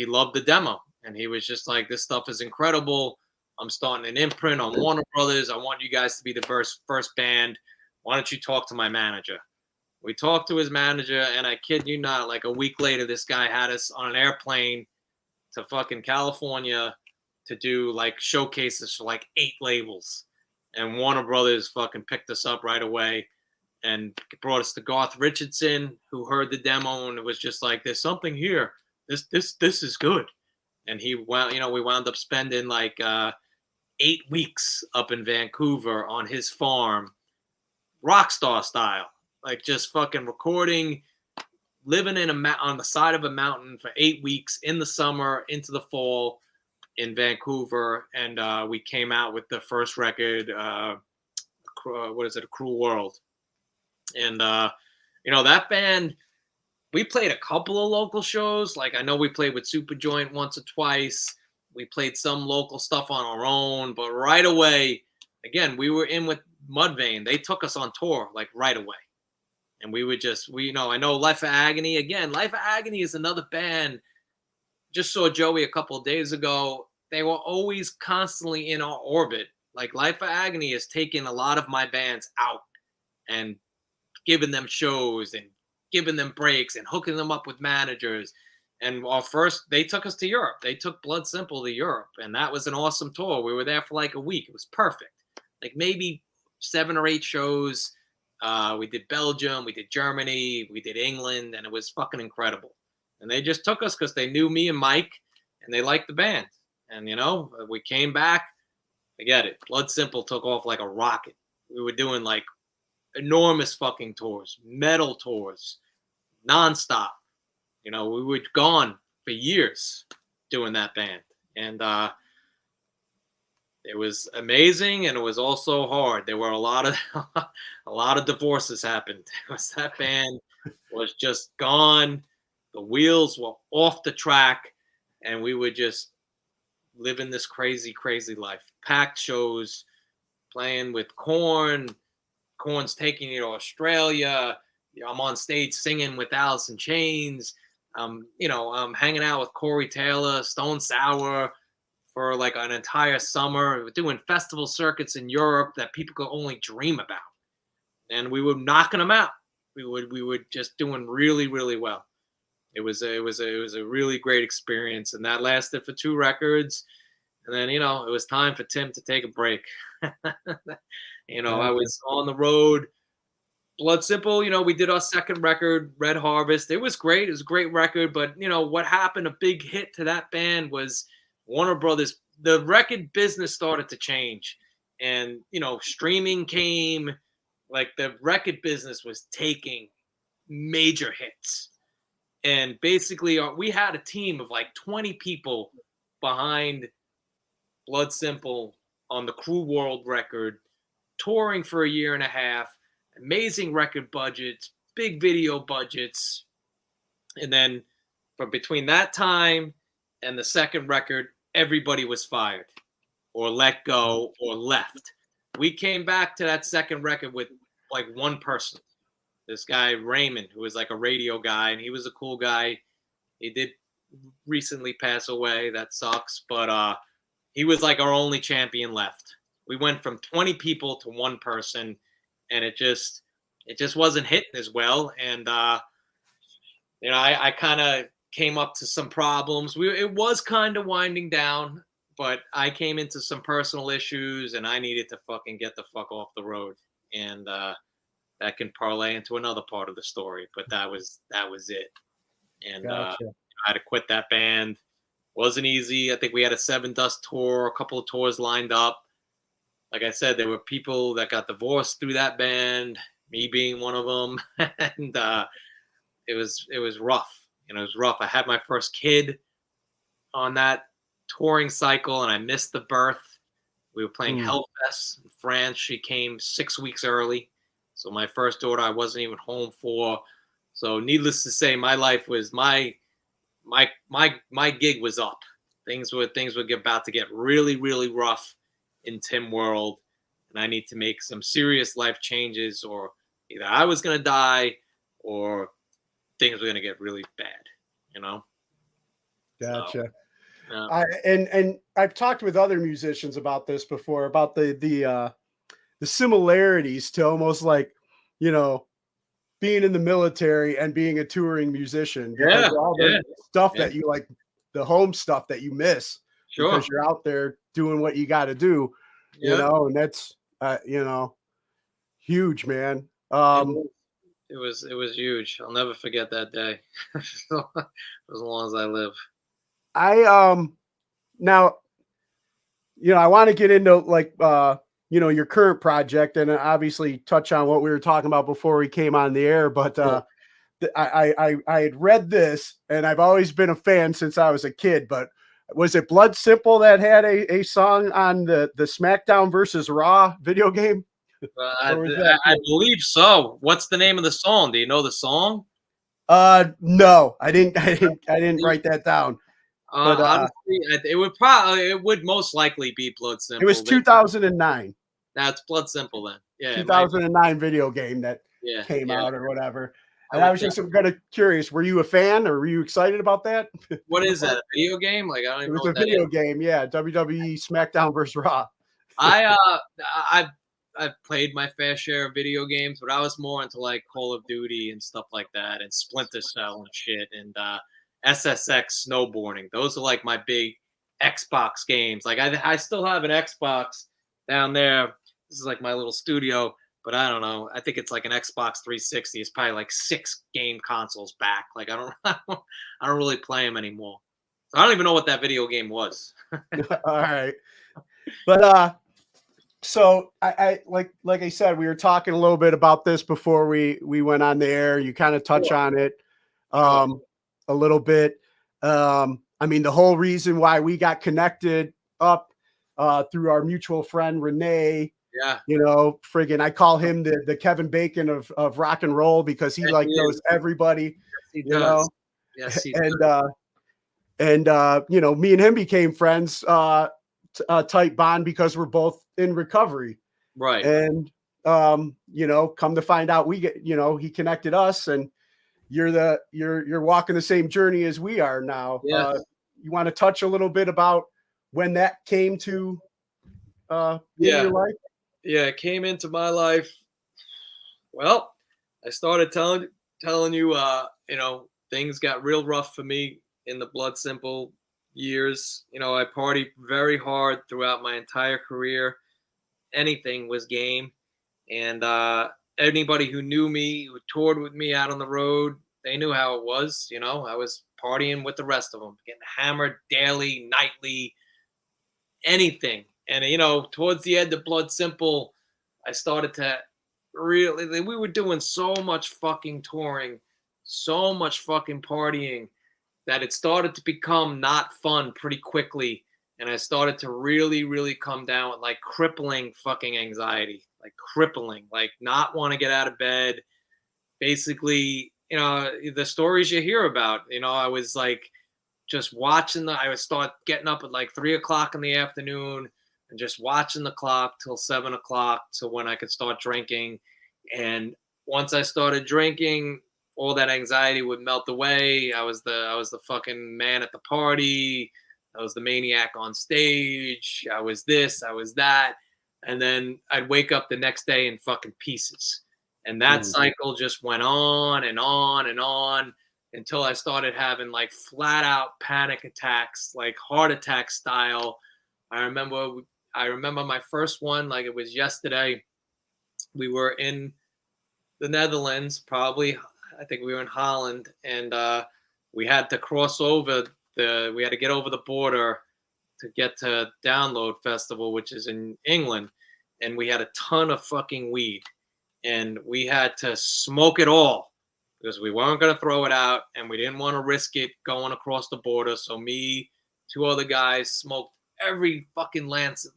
loved the demo. And he was just like, this stuff is incredible. I'm starting an imprint on Warner Brothers. I want you guys to be the first band. Why don't you talk to my manager? We talked to his manager, and I kid you not, like a week later, this guy had us on an airplane to fucking California to do like showcases for like 8 labels. And Warner Brothers fucking picked us up right away and brought us to Garth Richardson, who heard the demo and it was just like, there's something here. This is good. And he wound, we wound up spending like 8 weeks up in Vancouver on his farm, rock star style, like just fucking recording, living on the side of a mountain for 8 weeks in the summer into the fall in Vancouver. And we came out with the first record, what is it, A Cruel World. And that band, we played a couple of local shows. Like I know we played with Superjoint once or twice. We played some local stuff on our own, but right away, again, we were in with Mudvayne. They took us on tour like right away. And we would I know Life of Agony. Again, Life of Agony is another band. Just saw Joey a couple of days ago. They were always constantly in our orbit. Like Life of Agony has taken a lot of my bands out and given them shows and giving them breaks and hooking them up with managers. And they took us to Europe. They took Bloodsimple to Europe, and that was an awesome tour. We were there for like a week. It was perfect. Like maybe 7 or 8 shows. We did Belgium, we did Germany, we did England, and it was fucking incredible. And they just took us because they knew me and Mike, and they liked the band. And, we came back. I get it. Bloodsimple took off like a rocket. We were doing like enormous fucking tours, metal tours, nonstop. We were gone for years doing that band. And it was amazing, and it was also hard. There were a lot of divorces happened. That band was just gone. The wheels were off the track, and we were just living this crazy, crazy life. Packed shows, playing with Korn. Korn's taking you to Australia. I'm on stage singing with Alice in Chains. I'm hanging out with Corey Taylor, Stone Sour for like an entire summer. We're doing festival circuits in Europe that people could only dream about. And we were knocking them out. We were just doing really, really well. It was a really great experience, and that lasted for 2 records. And then, it was time for Tim to take a break. I was on the road. Bloodsimple, we did our second record, Red Harvest. It was great. It was a great record. But, what happened, a big hit to that band was Warner Brothers. The record business started to change. And, streaming came. Like, the record business was taking major hits. And basically, we had a team of like 20 people behind Bloodsimple on the Cruel World record, touring for a year and a half. Amazing record budgets, big video budgets. And then from between that time and the second record, everybody was fired or let go or left. We came back to that second record with like one person, this guy Raymond, who was like a radio guy, and he was a cool guy. He did recently pass away. That sucks. But he was like our only champion left. We went from 20 people to one person, and it just wasn't hitting as well. And I kind of came up to some problems. It was kind of winding down, but I came into some personal issues, and I needed to fucking get the fuck off the road. And that can parlay into another part of the story, but that was it. And Gotcha. I had to quit that band. Wasn't easy. I think we had a 7 Dust tour, a couple of tours lined up. Like I said, there were people that got divorced through that band, me being one of them. And it was rough. It was rough. I had my first kid on that touring cycle, and I missed the birth. We were playing Hellfest in France. She came 6 weeks early. So my first daughter, I wasn't even home for. So needless to say, my life was my gig was up. Things were about to get really, really rough in Tim world, and I need to make some serious life changes, or either I was gonna die, or things were gonna get really bad. Gotcha. So, and I've talked with other musicians about this before, about the similarities to almost like, being in the military and being a touring musician, because Yeah, of all the stuff yeah. that you like, the home stuff that you miss Sure. because you're out there doing what you got to do, you Yeah. know, and that's, you know, huge, man. It was huge. I'll never forget that day. As long as I live. Now, you know, I want to get into like, you know, your current project and obviously touch on what we were talking about before we came on the air. But I had read this and I've always been a fan since I was a kid. But was it Bloodsimple that had a song on the SmackDown versus Raw video game? I believe so. What's the name of the song? Do you know the song? No, I didn't write that down. But Honestly, it would most likely be Bloodsimple. it was 2009. That's Bloodsimple then. Yeah, 2009 video game that came out or whatever. And I was just kind of curious, were you a fan or were you excited about that? What is that? A video game? Like, I don't even know what that is. It was a video game, yeah. WWE SmackDown versus Raw. I've played my fair share of video games, but I was more into like Call of Duty and stuff like that, and Splinter Cell and shit, and SSX snowboarding. Those are like my big Xbox games. Like I still have an Xbox down there. This is like my little studio, but I don't know. I think it's like an Xbox 360. It's probably like 6 game consoles back. Like I don't really play them anymore. So I don't even know what that video game was. All right, but so I like I said, we were talking a little bit about this before we went on the air. You kind of touch on it a little bit. I mean, the whole reason why we got connected up through our mutual friend Rene. Yeah, you know, friggin', I call him the Kevin Bacon of rock and roll because he knows everybody. Yes, he does. Know? Yes, he does. And you know, me and him became friends. Tight bond because we're both in recovery, right? And you know, come to find out, we get, you know, he connected us, and you're walking the same journey as we are now. Yeah. You want to touch a little bit about when that came to in your life? Yeah, it came into my life. Well, I started telling you, you know, things got real rough for me in the Bloodsimple years. You know, I partied very hard throughout my entire career. Anything was game. And anybody who knew me, who toured with me out on the road, they knew how it was. You know, I was partying with the rest of them, getting hammered daily, nightly, anything. And, you know, towards the end of Bloodsimple, I started to really, we were doing so much fucking touring, so much fucking partying, that it started to become not fun pretty quickly. And I started to really, really come down with like crippling fucking anxiety, like crippling, like not want to get out of bed. Basically, you know, the stories you hear about, you know, I was like just watching I would start getting up at like 3 o'clock in the afternoon and just watching the clock till 7 o'clock to when I could start drinking. And once I started drinking, all that anxiety would melt away. I was the fucking man at the party. I was the maniac on stage. I was this, I was that. And then I'd wake up the next day in fucking pieces. And that cycle just went on and on and on until I started having like flat out panic attacks, like heart attack style. I remember my first one, like it was yesterday. We were in the Netherlands, probably, I think we were in Holland, and we had to cross over we had to get over the border to get to Download Festival, which is in England, and we had a ton of fucking weed, and we had to smoke it all because we weren't going to throw it out, and we didn't want to risk it going across the border. So me, 2 other guys smoked every fucking last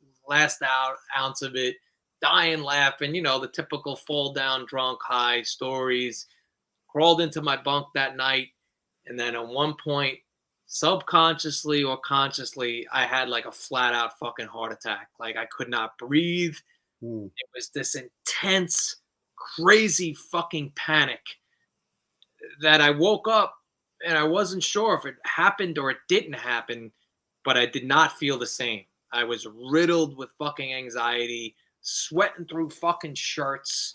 ounce of it, dying laughing, you know, the typical fall down drunk high stories. Crawled into my bunk that night, and then at one point, subconsciously or consciously, I had like a flat out fucking heart attack. Like I could not breathe. It was this intense, crazy fucking panic that I woke up and I wasn't sure if it happened or it didn't happen, but I did not feel the same. I was riddled with fucking anxiety, sweating through fucking shirts.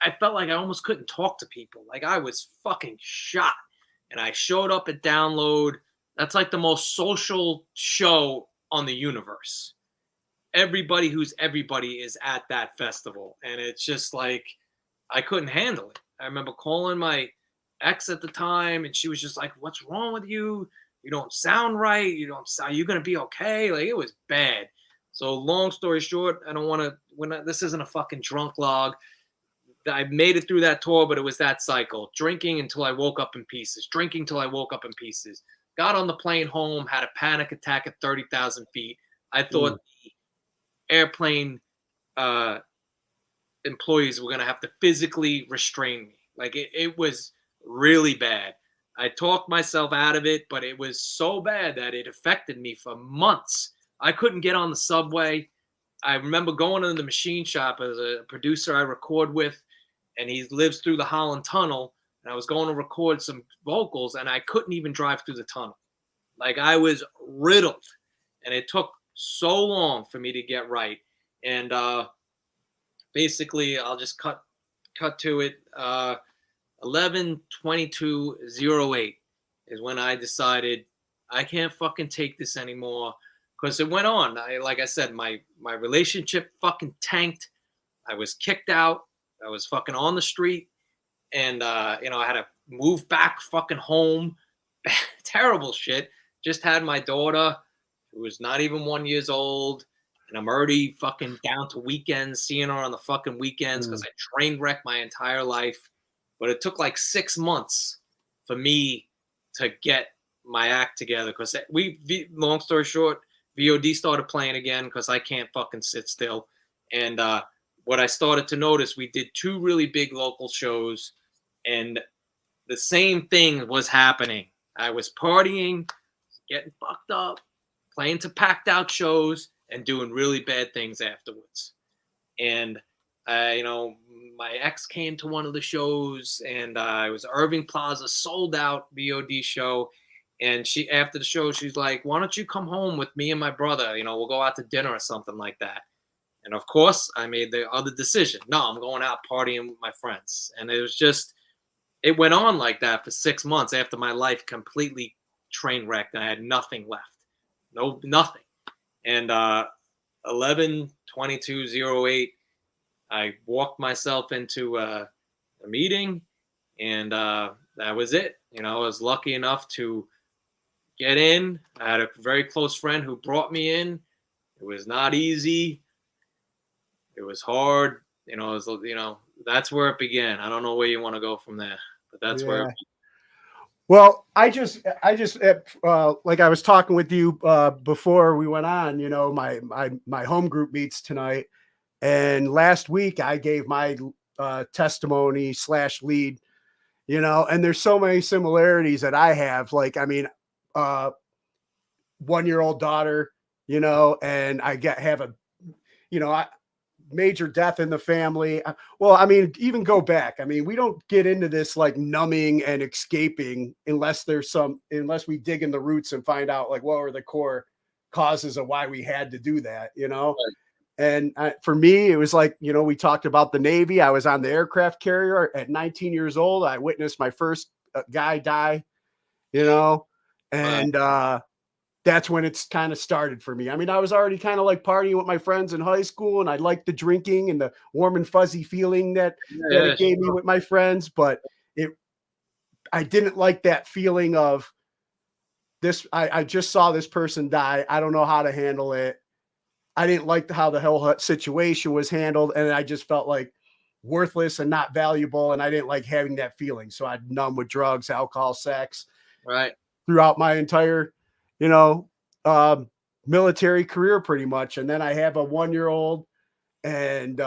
I felt like I almost couldn't talk to people. Like I was fucking shot. And I showed up at Download. That's like the most social show on the universe. Everybody who's everybody is at that festival. And it's just like, I couldn't handle it. I remember calling my ex at the time, and she was just like, "What's wrong with you? You don't sound right. You don't sound. You're gonna be okay." Like it was bad. So long story short, I don't want to. This isn't a fucking drunk log. I made it through that tour, but it was that cycle: drinking until I woke up in pieces, drinking till I woke up in pieces. Got on the plane home, had a panic attack at 30,000 feet. I thought the airplane employees were going to have to physically restrain me. Like it was really bad. I talked myself out of it, but it was so bad that it affected me for months. I couldn't get on the subway. I remember going to the machine shop as a producer I record with, and he lives through the Holland Tunnel. And I was going to record some vocals, and I couldn't even drive through the tunnel. Like I was riddled, and it took so long for me to get right. And basically, I'll just cut to it. 11/22/08 is when I decided I can't fucking take this anymore, because it went on. Like I said, my relationship fucking tanked. I was kicked out. I was fucking on the street, and I had to move back fucking home. Terrible shit. Just had my daughter, who was not even 1 year old. And I'm already fucking down to weekends, seeing her on the fucking weekends because I train wrecked my entire life. But it took like 6 months for me to get my act together, because long story short, VOD started playing again because I can't fucking sit still. And what I started to notice, we did 2 really big local shows, and the same thing was happening. I was partying, getting fucked up, playing to packed out shows, and doing really bad things afterwards. And, my ex came to one of the shows, and it was Irving Plaza, sold out VOD show. And after the show, she's like, "Why don't you come home with me and my brother? We'll go out to dinner or something like that." And of course, I made the other decision. No, I'm going out partying with my friends. And it went on like that for 6 months after my life completely train wrecked. And I had nothing left. Nothing. And 11/22/08, I walked myself into a meeting, and that was it. I was lucky enough to get in. I had a very close friend who brought me in. It was not easy. It was hard. That's where it began. I don't know where you want to go from there, but that's where it began. Well, I just like I was talking with you before we went on, my home group meets tonight, and last week I gave my testimony / lead, and there's so many similarities that I have. Like, 1-year-old daughter, and I have a, major death in the family. Well, even go back. We don't get into this like numbing and escaping unless we dig in the roots and find out like what were the core causes of why we had to do that, Right. And for me, it was like, we talked about the Navy. I was on the aircraft carrier at 19 years old. I witnessed my first guy die, and that's when it's kind of started for me. I was already kind of like partying with my friends in high school, and I liked the drinking and the warm and fuzzy feeling that it gave me with my friends. But I didn't like that feeling of this. I just saw this person die. I don't know how to handle it. I didn't like how the whole situation was handled. And I just felt like worthless and not valuable. And I didn't like having that feeling. So I'd numb with drugs, alcohol, sex, right, throughout my entire military career pretty much. And then I have a 1-year-old, and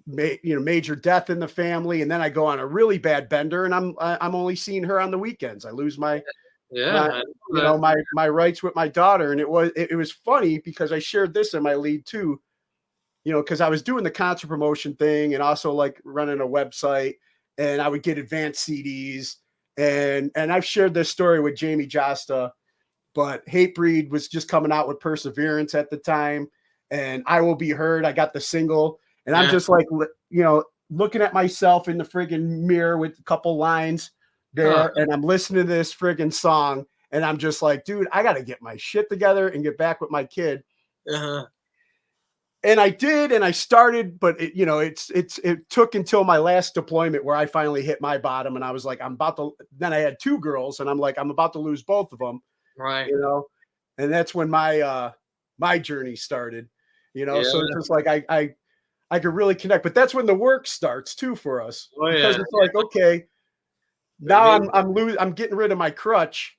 major death in the family. And then I go on a really bad bender, and I'm only seeing her on the weekends. I lose my rights with my daughter. And it was funny because I shared this in my lead too, because I was doing the concert promotion thing and also like running a website, and I would get advanced CDs. And I've shared this story with Jamie Josta, but Hatebreed was just coming out with Perseverance at the time, and I Will Be Heard. I got the single, and I'm just like, looking at myself in the friggin' mirror with a couple lines there, and I'm listening to this friggin' song, and I'm just like, dude, I got to get my shit together and get back with my kid. And I did, and I started, but it took until my last deployment where I finally hit my bottom, and I was like, I'm about to. Then I had 2 girls, and I'm like, I'm about to lose both of them, Right. And that's when my journey started, Yeah. So it's just like I could really connect, but that's when the work starts too for us, Oh, because yeah. it's like, okay, now I'm getting rid of my crutch,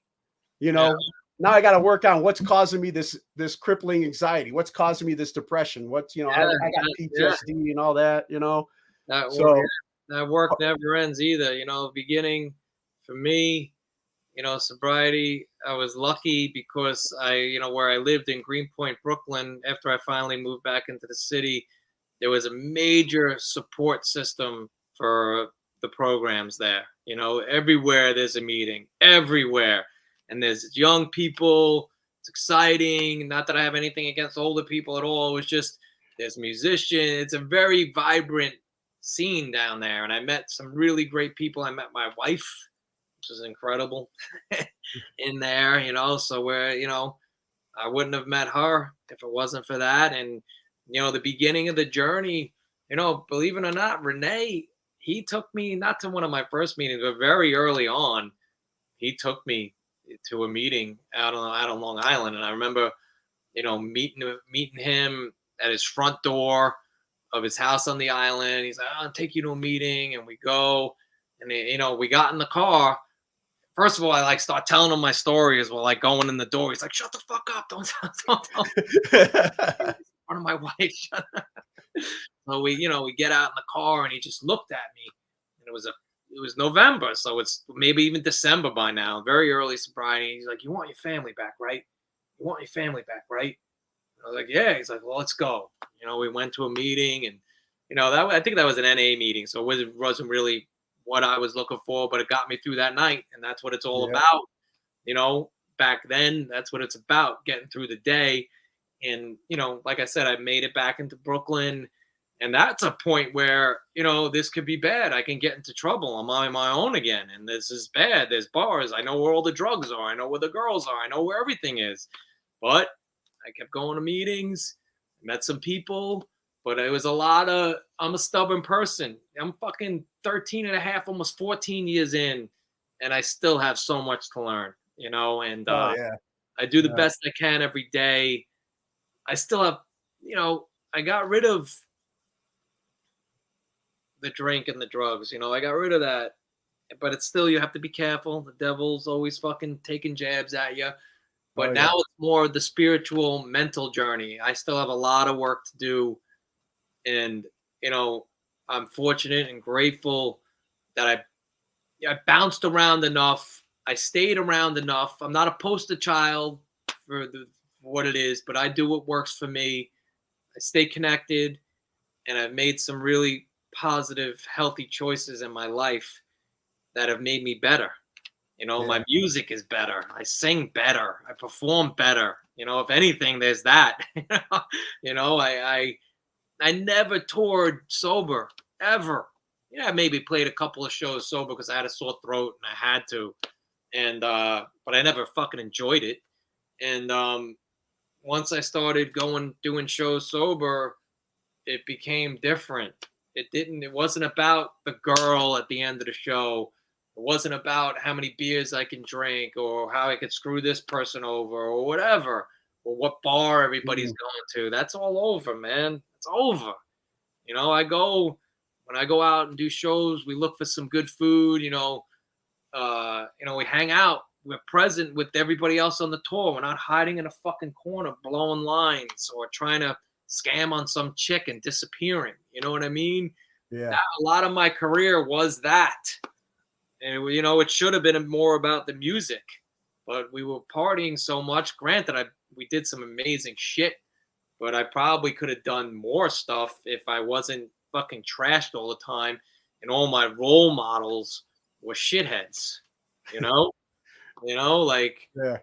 Yeah. Now I got to work on what's causing me this crippling anxiety, what's causing me this depression, what's I got PTSD and all that, That work, so that work never ends either. Beginning for me, sobriety, I was lucky because where I lived in Greenpoint, Brooklyn, after I finally moved back into the city, there was a major support system for the programs there. Everywhere there's a meeting, everywhere. And there's young people. It's exciting. Not that I have anything against older people at all. It was just there's musicians. It's a very vibrant scene down there. And I met some really great people. I met my wife, which is incredible, in there, So I wouldn't have met her if it wasn't for that. And the beginning of the journey, believe it or not, Rene, he took me not to one of my first meetings, but very early on, he took me to a meeting out on Long Island, and I remember, meeting him at his front door of his house on the island. He's like, "I'll take you to a meeting," and we go, and we got in the car. First of all, I start telling him my story as well, going in the door. He's like, "Shut the fuck up! Don't tell in front of my wife." Shut up. So we get out in the car, and he just looked at me, and it was November, so it's maybe even December by now, very early sobriety. He's like, "You want your family back, right? You want your family back, right?" I was like, "Yeah." He's like, "Well, let's go." We went to a meeting, and I think that was an NA meeting, so it wasn't really what I was looking for, but it got me through that night, and that's what it's all about. Back then, that's what it's about, getting through the day. And like I said, I made it back into Brooklyn, and that's a point where this could be bad. I can get into trouble. I'm on my own again, and this is bad. There's bars. I know where all the drugs are. I know where the girls are. I know where everything is. But I kept going to meetings, met some people, but it was a lot of, I'm a stubborn person. I'm fucking 13 and a half, almost 14 years in, and I still have so much to learn, and oh yeah, I do the best I can every day. I still have, I got rid of the drink and the drugs, I got rid of that, but it's still, you have to be careful. The devil's always fucking taking jabs at you. But now it's more the spiritual, mental journey. I still have a lot of work to do. And, I'm fortunate and grateful that I bounced around enough. I stayed around enough. I'm not a poster child for what it is, but I do what works for me. I stay connected, and I've made some really positive, healthy choices in my life that have made me better. My music is better. I sing better. I perform better. If anything, there's that. I never toured sober ever. I maybe played a couple of shows sober because I had a sore throat and I had to. And but I never fucking enjoyed it. And once I started doing shows sober, it became different. It wasn't about the girl at the end of the show. It wasn't about how many beers I can drink or how I could screw this person over or whatever, or what bar everybody's going to. That's all over, man. It's over. When I go out and do shows, we look for some good food, we hang out. We're present with everybody else on the tour. We're not hiding in a fucking corner blowing lines or trying to scam on some chick and disappearing. You know what I mean? yeah. A lot of my career was that. And, it should have been more about the music. But we were partying so much. Granted, we did some amazing shit. But I probably could have done more stuff if I wasn't fucking trashed all the time. And all my role models were shitheads. You know? Yeah.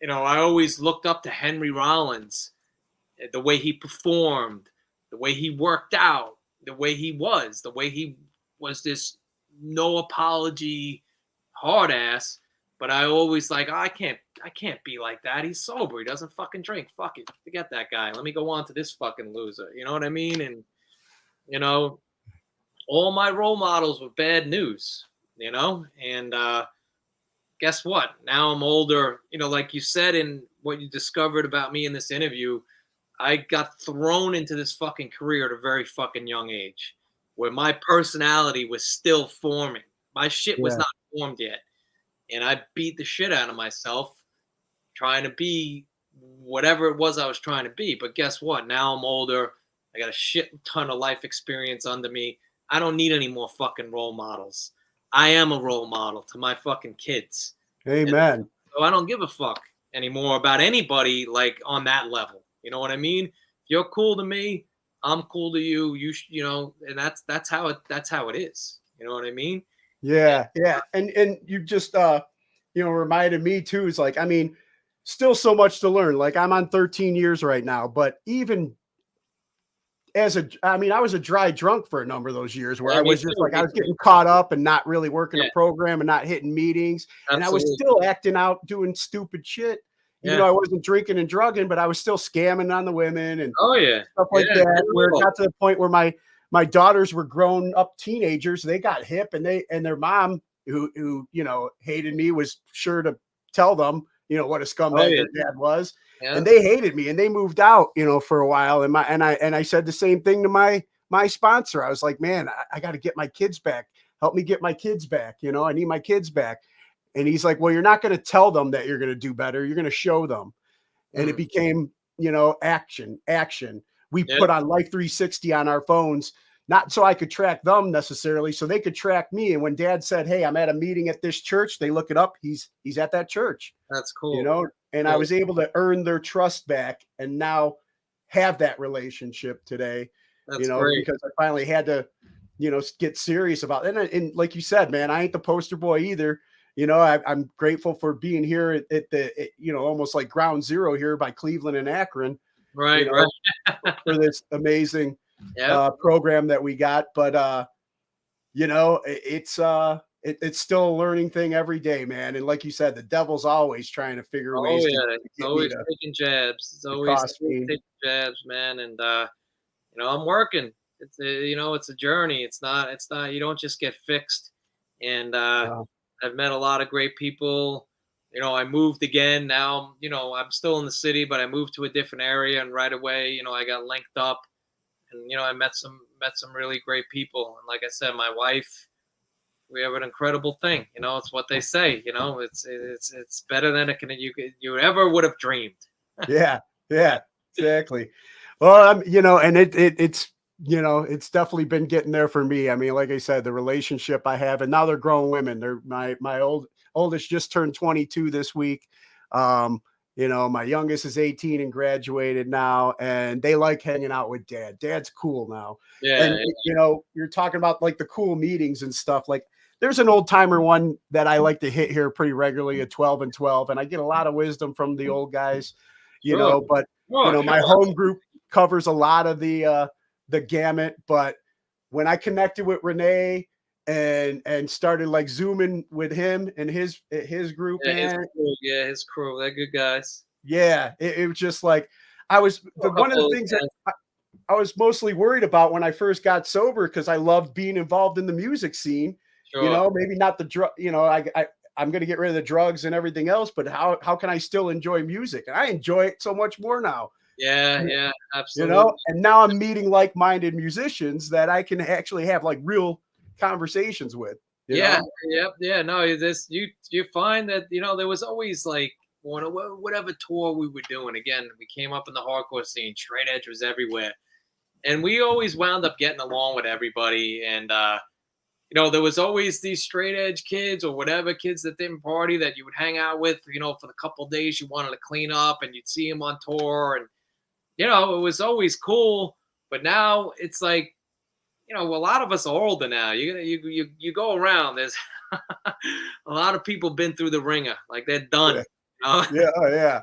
I always looked up to Henry Rollins, the way he performed, the way he worked out, the way he was this no apology hard ass. But I always like, oh, I can't be like that. He's sober. He doesn't fucking drink. Fuck it. Forget that guy. Let me go on to this fucking loser. You know what I mean? And, you know, all my role models were bad news, you know? And guess what? Now I'm older. You know, like you said in what you discovered about me in this interview, I got thrown into this fucking career at a very fucking young age where my personality was still forming. My shit was Yeah. not formed yet. And I beat the shit out of myself trying to be whatever it was I was trying to be. But guess what? Now I'm older. I got a shit ton of life experience under me. I don't need any more fucking role models. I am a role model to my fucking kids. And Amen. so I don't give a fuck anymore about anybody like on that level. You know what I mean? If you're cool to me, I'm cool to you. You know, and that's how it is. You know what I mean? Yeah, yeah. And you just reminded me too, is like, I mean, still so much to learn. Like I'm on 13 years right now, but even I mean, I was a dry drunk for a number of those years where Yeah, I me was just too. like, I Me was too. getting caught up and not really working a Yeah, program and not hitting meetings. And I was absolutely. still acting out, doing stupid shit, even though Yeah. I wasn't drinking and drugging, but I was still scamming on the women and Oh yeah. stuff Yeah. like that, where it Cool. got to the point where my daughters were grown up teenagers. They got hip, and their mom, who hated me, was sure to tell them what a Oh scumbag yeah. their dad was, Yeah. and they hated me, and they moved out for a while. And I said the same thing to my sponsor. I was like, man, I got to get my kids back. Help me get my kids back. I need my kids back. And he's like, well, you're not going to tell them that you're going to do better. You're going to show them. And it Mm. became, action. We Yeah. put on Life 360 on our phones, not so I could track them necessarily, so they could track me. And when dad said, hey, I'm at a meeting at this church, they look it up. He's at that church, That's cool. and I Cool. was able to earn their trust back and now have that relationship today, That's great. because I finally had to, get serious about it. And like you said, man, I ain't the poster boy either. I'm grateful for being here at the, almost like ground zero here by Cleveland and Akron, Right. Right. for this amazing Yeah. program that we got. But it's still a learning thing every day, man. And like you said, the devil's always trying to figure Oh ways to yeah. It's get me always taking jabs. It's to always cost me. taking jabs, man. And I'm working. It's it's a journey. It's not. You don't just get fixed. And Uh, I've met a lot of great people. I moved again. Now, I'm still in the city, but I moved to a different area, and right away, I got linked up, and I met some really great people. And like I said, my wife, we have an incredible thing. It's what they say. It's better than you ever would have dreamed. yeah, yeah, exactly. Well, and it's definitely been getting there for me. I mean, like I said, the relationship I have, and now they're grown women. They're my oldest just turned 22 this week. My youngest is 18 and graduated now, and they like hanging out with dad. Dad's cool now. Yeah, And you're talking about like the cool meetings and stuff. Like there's an old timer one that I like to hit here pretty regularly at 12 and 12, and I get a lot of wisdom from the old guys, sure, but sure, my sure. home group covers a lot of the gamut. But when I connected with Rene and started like zooming with him and his group, Yeah, his man, crew. Yeah, his crew. They're good guys. yeah, it was just like A one of the couple of things that guys. I was mostly worried about when I first got sober, because I loved being involved in the music scene. Sure. Maybe not the drug. I'm going to get rid of the drugs and everything else, but how can I still enjoy music? And I enjoy it so much more now. Yeah, yeah, absolutely. And now I'm meeting like-minded musicians that I can actually have like real conversations with. Yeah, yep, yeah. No, you find that there was always like whatever tour we were doing. Again, we came up in the hardcore scene. Straight edge was everywhere, and we always wound up getting along with everybody. And there was always these straight edge kids or whatever kids that didn't party that you would hang out with. For the couple of days you wanted to clean up, and you'd see them on tour, and it was always cool. But now it's like, a lot of us are older now. You go around. There's a lot of people been through the ringer. Like they're done. Yeah, yeah, oh, yeah.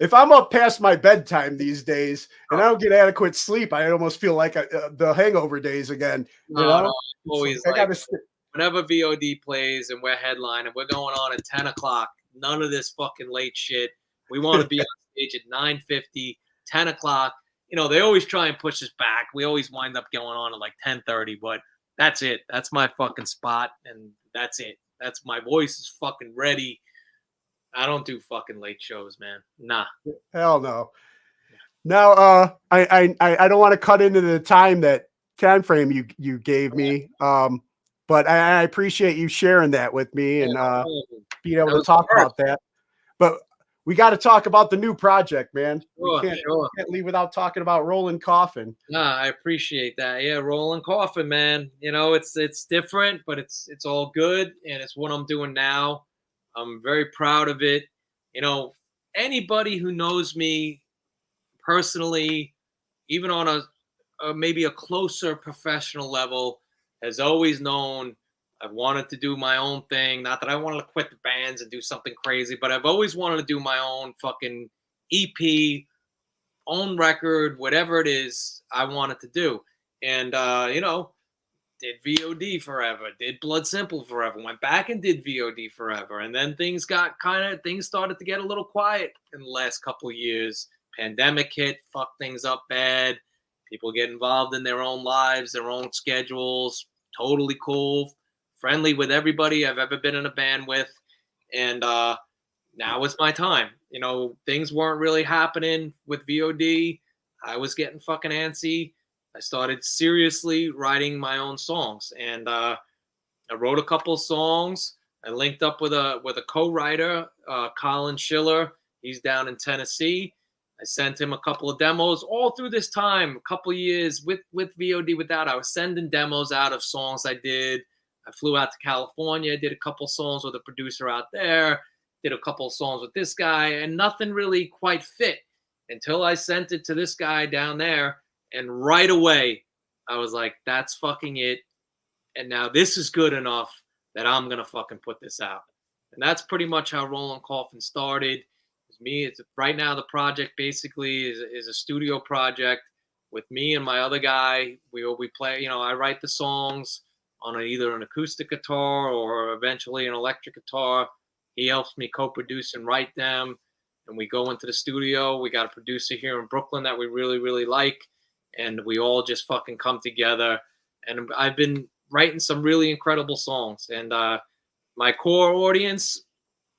if I'm up past my bedtime these days and I don't get adequate sleep, I almost feel like the hangover days again. You No, know, no, it's always like I like gotta. whenever VOD plays and we're headlining, we're going on at 10 o'clock. None of this fucking late shit. We want to be on stage at 9:50, 10 o'clock. You know, they always try and push us back. We always wind up going on at like 10:30, but that's it. That's my fucking spot, and that's it. That's my voice is fucking ready. I don't do fucking late shows, man. Nah. Hell no. Now, I don't want to cut into the time frame you gave me, but I appreciate you sharing that with me and being able to talk about that. But we got to talk about the new project, man. We can't leave without talking about Rollin Coffin. Nah, I appreciate that. Yeah, Roland Coffin, man. You know, it's different, but it's all good, and it's what I'm doing now. I'm very proud of it. You know, anybody who knows me personally, even on a maybe a closer professional level, has always known I've wanted to do my own thing. Not that I wanted to quit the bands and do something crazy, but I've always wanted to do my own fucking EP, own record, whatever it is I wanted to do. And you know, did VOD forever, did Bloodsimple forever, went back and did VOD forever, and then things started to get a little quiet in the last couple of years. Pandemic hit, fucked things up bad. People get involved in their own lives, their own schedules. Totally cool, friendly with everybody I've ever been in a band with, and now is my time. You know, things weren't really happening with VOD. I was getting fucking antsy. I started seriously writing my own songs, and I wrote a couple of songs. I linked up with a co-writer, Colin Schiller. He's down in Tennessee. I sent him a couple of demos all through this time, a couple of years with VOD. With that, I was sending demos out of songs I did. I flew out to California, did a couple songs with a producer out there, did a couple of songs with this guy, and nothing really quite fit until I sent it to this guy down there. And right away, I was like, that's fucking it. And now this is good enough that I'm going to fucking put this out. And that's pretty much how Rollin Coffin started. It's me. It's right now the project basically is a studio project with me and my other guy. We play, you know, I write the songs on either an acoustic guitar or eventually an electric guitar. He helps me co-produce and write them. And we go into the studio. We got a producer here in Brooklyn that we really, really like. And we all just fucking come together. And I've been writing some really incredible songs. And my core audience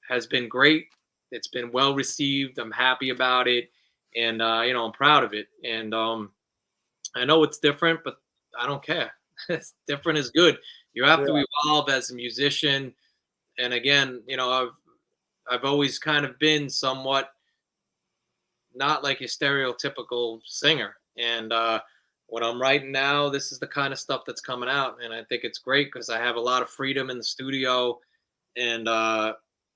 has been great. It's been well received. I'm happy about it. And, you know, I'm proud of it. And I know it's different, but I don't care. It's different is good. You have to evolve as a musician. And again, you know, I've always kind of been somewhat not like a stereotypical singer. And what I'm writing now, this is the kind of stuff that's coming out. And I think it's great because I have a lot of freedom in the studio. And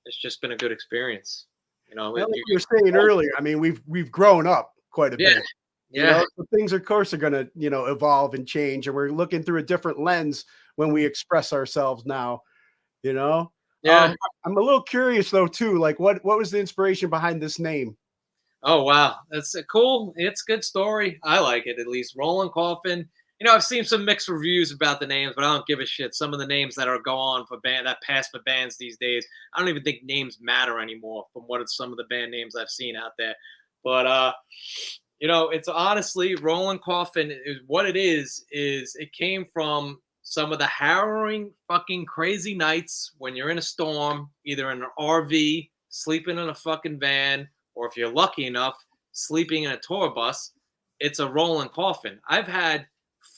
it's just been a good experience. You know, like you were saying earlier, I mean, we've grown up quite a bit. Yeah. You know, so things, of course, are going to, you know, evolve and change. And we're looking through a different lens when we express ourselves now, you know? Yeah. I'm a little curious, though, too. Like, what was the inspiration behind this name? Oh, wow. That's cool. It's a good story. I like it, at least. Rollin Coffin. You know, I've seen some mixed reviews about the names, but I don't give a shit. Some of the names that are going for that pass for bands these days, I don't even think names matter anymore from what some of the band names I've seen out there. But you know, it's honestly Rollin Coffin is what it is it came from some of the harrowing fucking crazy nights when you're in a storm, either in an RV, sleeping in a fucking van, or if you're lucky enough, sleeping in a tour bus. It's a Rollin Coffin. I've had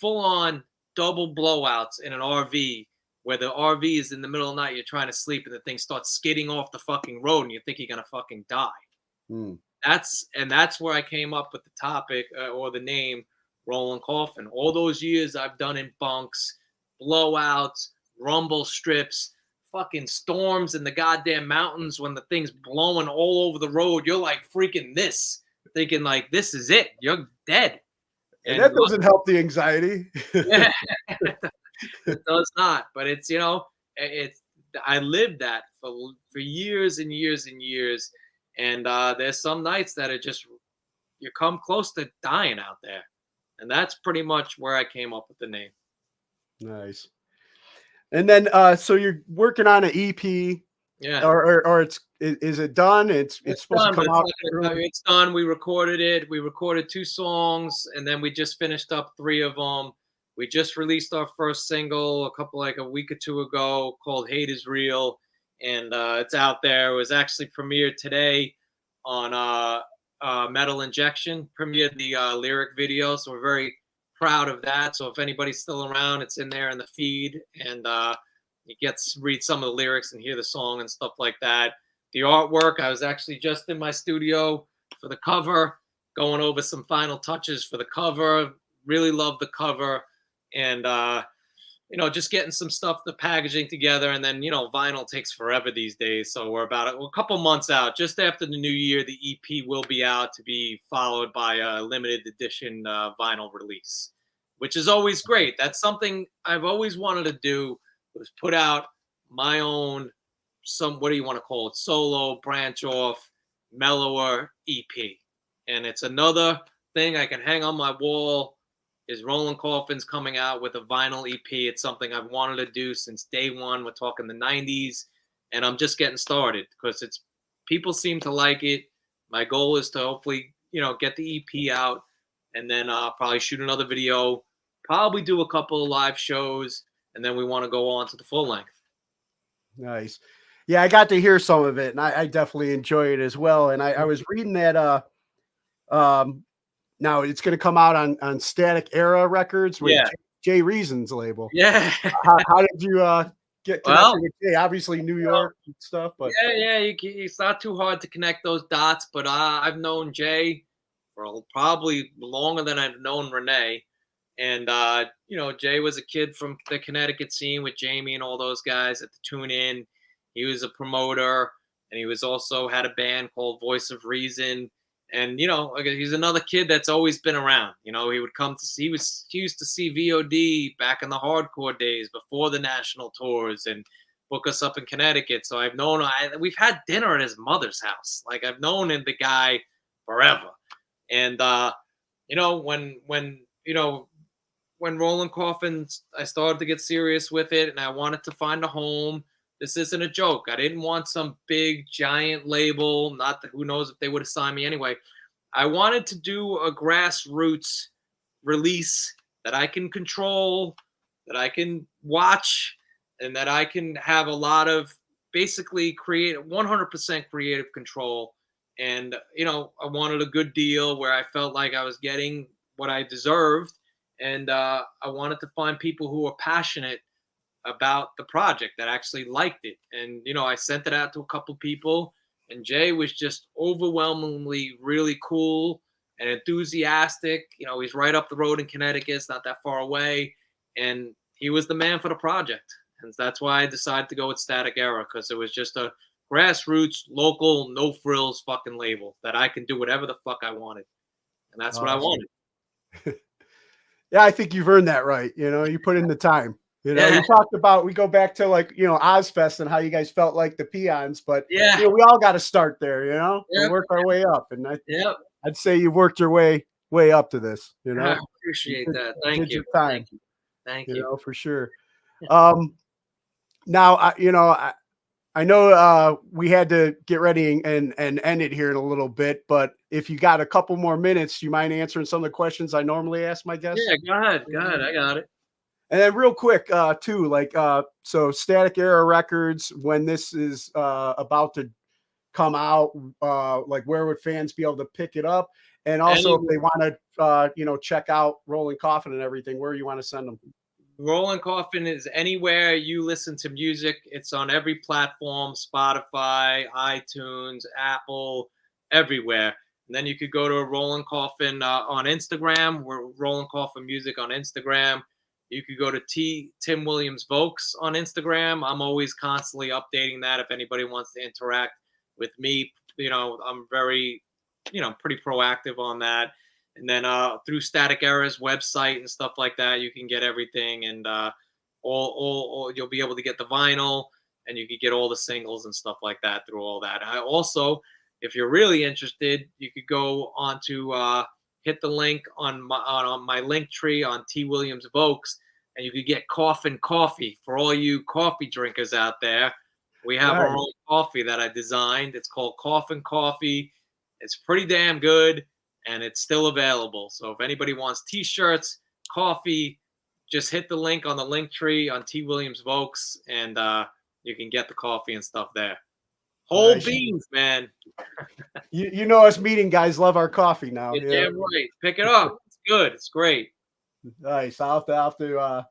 full-on double blowouts in an RV where the RV is in the middle of the night, you're trying to sleep, and the thing starts skidding off the fucking road, and you think you're gonna fucking die. That's where I came up with the topic or the name Rollin Coffin. All those years I've done in bunks, blowouts, rumble strips, fucking storms in the goddamn mountains when the thing's blowing all over the road. You're like freaking this, thinking like this is it. You're dead. And that doesn't help the anxiety. Yeah, it does not. But it's, you know, I lived that for years and years and years. And there's some nights that are just, you come close to dying out there. And that's pretty much where I came up with the name. Nice. And then, so you're working on an EP, Yeah. or is it done? It's supposed to Done, but come out. it's done. We recorded it. We recorded 2 songs, and then we just finished up 3 of them. We just released our first single like a week or 2 ago, called "Hate Is Real," and it's out there. It was actually premiered today on Metal Injection. Premiered the lyric video, so we're very proud of that. So if anybody's still around, it's in there in the feed, and you get to read some of the lyrics and hear the song and stuff like that. The artwork, I was actually just in my studio for the cover, going over some final touches for the cover. Really love the cover, and just getting some stuff, the packaging together, and then vinyl takes forever these days. So we're about a couple months out. Just after the new year, the EP will be out, to be followed by a limited edition vinyl release, which is always great. That's something I've always wanted to do, was put out my own, what do you want to call it, solo, branch off, mellower EP. And it's another thing I can hang on my wall, is Roland Coffin's coming out with a vinyl EP. It's something I've wanted to do since day one. We're talking the 90s, and I'm just getting started because people seem to like it. My goal is to hopefully, get the EP out, and then probably shoot another video, probably do a couple of live shows, and then we want to go on to the full length. Nice. Yeah, I got to hear some of it, and I definitely enjoy it as well. And I was reading that now it's going to come out on Static Era Records with Jay Reason's label. Yeah. How did you get connected with Jay? Obviously New York and stuff, but it's not too hard to connect those dots. But I've known Jay for probably longer than I've known Rene. And Jay was a kid from the Connecticut scene with Jamie and all those guys at the Tune In. He was a promoter, and he was also had a band called Voice of Reason. And he's another kid that's always been around. He would come to see. He used to see VOD back in the hardcore days before the national tours, and book us up in Connecticut. So I've known. We've had dinner at his mother's house. Like, I've known the guy forever. And when Rollin Coffin, I started to get serious with it, and I wanted to find a home. This isn't a joke. I didn't want some big, giant label. Not that, who knows if they would have signed me anyway. I wanted to do a grassroots release that I can control, that I can watch, and that I can have a lot of basically 100% creative control. And, I wanted a good deal where I felt like I was getting what I deserved. And I wanted to find people who were passionate about the project, that actually liked it. And, I sent it out to a couple people, and Jay was just overwhelmingly really cool and enthusiastic. He's right up the road in Connecticut. It's not that far away. And he was the man for the project. And that's why I decided to go with Static Era, because it was just a grassroots, local, no frills fucking label that I can do whatever the fuck I wanted. And that's what I wanted. Yeah, I think you've earned that right. You put in the time. You talked about, we go back to Ozzfest and how you guys felt like the peons, but we all got to start there, and work our way up. And I'd say you've worked your way up to this. I appreciate that. Thank you. Thank you. For sure. Now, I know we had to get ready and end it here in a little bit, but if you got a couple more minutes, you mind answering some of the questions I normally ask my guests? Yeah, go ahead. I got it. And then real quick, too, so Static Era Records, when this is about to come out, where would fans be able to pick it up? And also, if they want to, check out Rollin Coffin and everything, where you want to send them? Rollin Coffin is anywhere you listen to music. It's on every platform: Spotify, iTunes, Apple, everywhere. And then you could go to Rollin Coffin on Instagram. We're Rollin Coffin Music on Instagram. You could go to Tim Williams Vokes on Instagram. I'm always constantly updating that if anybody wants to interact with me. I'm very, pretty proactive on that. And then through Static Era's website and stuff like that, you can get everything, and all you'll be able to get the vinyl, and you can get all the singles and stuff like that through all that. I also if you're really interested, you could go on to hit the link on my link tree on T. Williams Vokes, and you could get Coffin coffee for all you coffee drinkers out there. We have our own coffee that I designed. It's called Coffin Coffee. It's pretty damn good, and it's still available. So if anybody wants T-shirts, coffee, just hit the link on the link tree on T. Williams Vokes, and you can get the coffee and stuff there. Whole beans, man. You know us meeting guys love our coffee now. You're damn right. Pick it up. It's good. It's great. Nice. I'll have to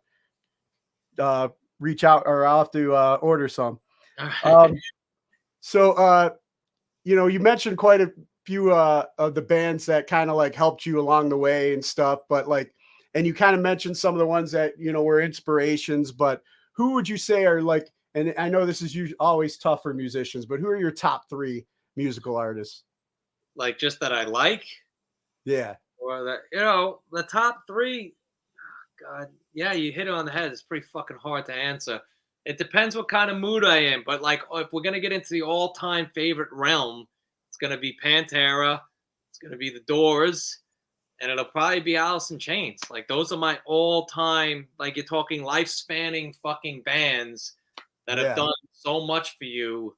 reach out, or I'll have to order some. So you mentioned quite a few of the bands that kind of like helped you along the way and stuff, but like, and you kind of mentioned some of the ones that were inspirations, but who would you say are like, and I know this is always tough for musicians, but who are your top 3 musical artists? Like, just that I like? Yeah. Or that, the top 3, oh God, yeah, you hit it on the head. It's pretty fucking hard to answer. It depends what kind of mood I am, but like, if we're going to get into the all-time favorite realm, it's going to be Pantera, it's going to be The Doors, and it'll probably be Alice in Chains. Like, those are my all-time, like, you're talking life-spanning fucking bands that have done so much for you.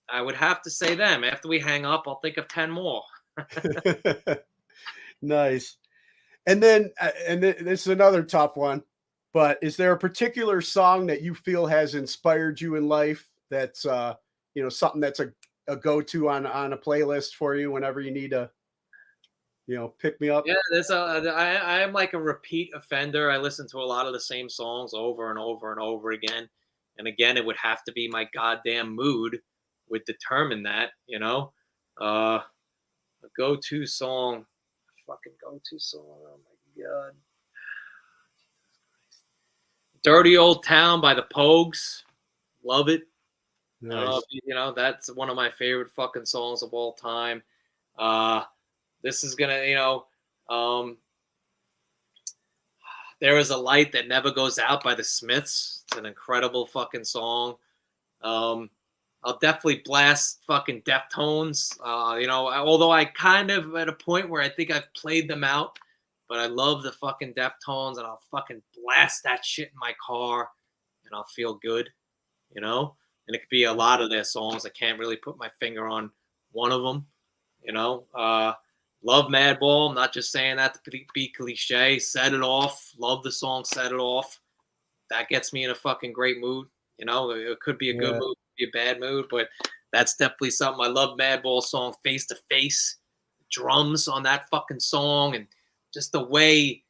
I would have to say them. After we hang up, I'll think of 10 more. Nice. And then, this is another tough one, but is there a particular song that you feel has inspired you in life that's, something that's a go-to on a playlist for you whenever you need to, pick me up? Yeah, I am like a repeat offender. I listen to a lot of the same songs over and over and over again. And again, it would have to be my goddamn mood would determine that, a go-to song, fucking go-to song. Oh my God. Dirty Old Town by the Pogues. Love it. Nice. That's one of my favorite fucking songs of all time. This is gonna, There Is a Light That Never Goes Out by the Smiths. It's an incredible fucking song. I'll definitely blast fucking Deftones. Although I kind of at a point where I think I've played them out, but I love the fucking Deftones, and I'll fucking blast that shit in my car, and I'll feel good, And it could be a lot of their songs. I can't really put my finger on one of them, Love Madball. I'm not just saying that to be cliche. Set It Off. Love the song Set It Off. That gets me in a fucking great mood. It could be a good mood, be a bad mood, but that's definitely something. I love Madball song Face to Face. Drums on that fucking song, and just the way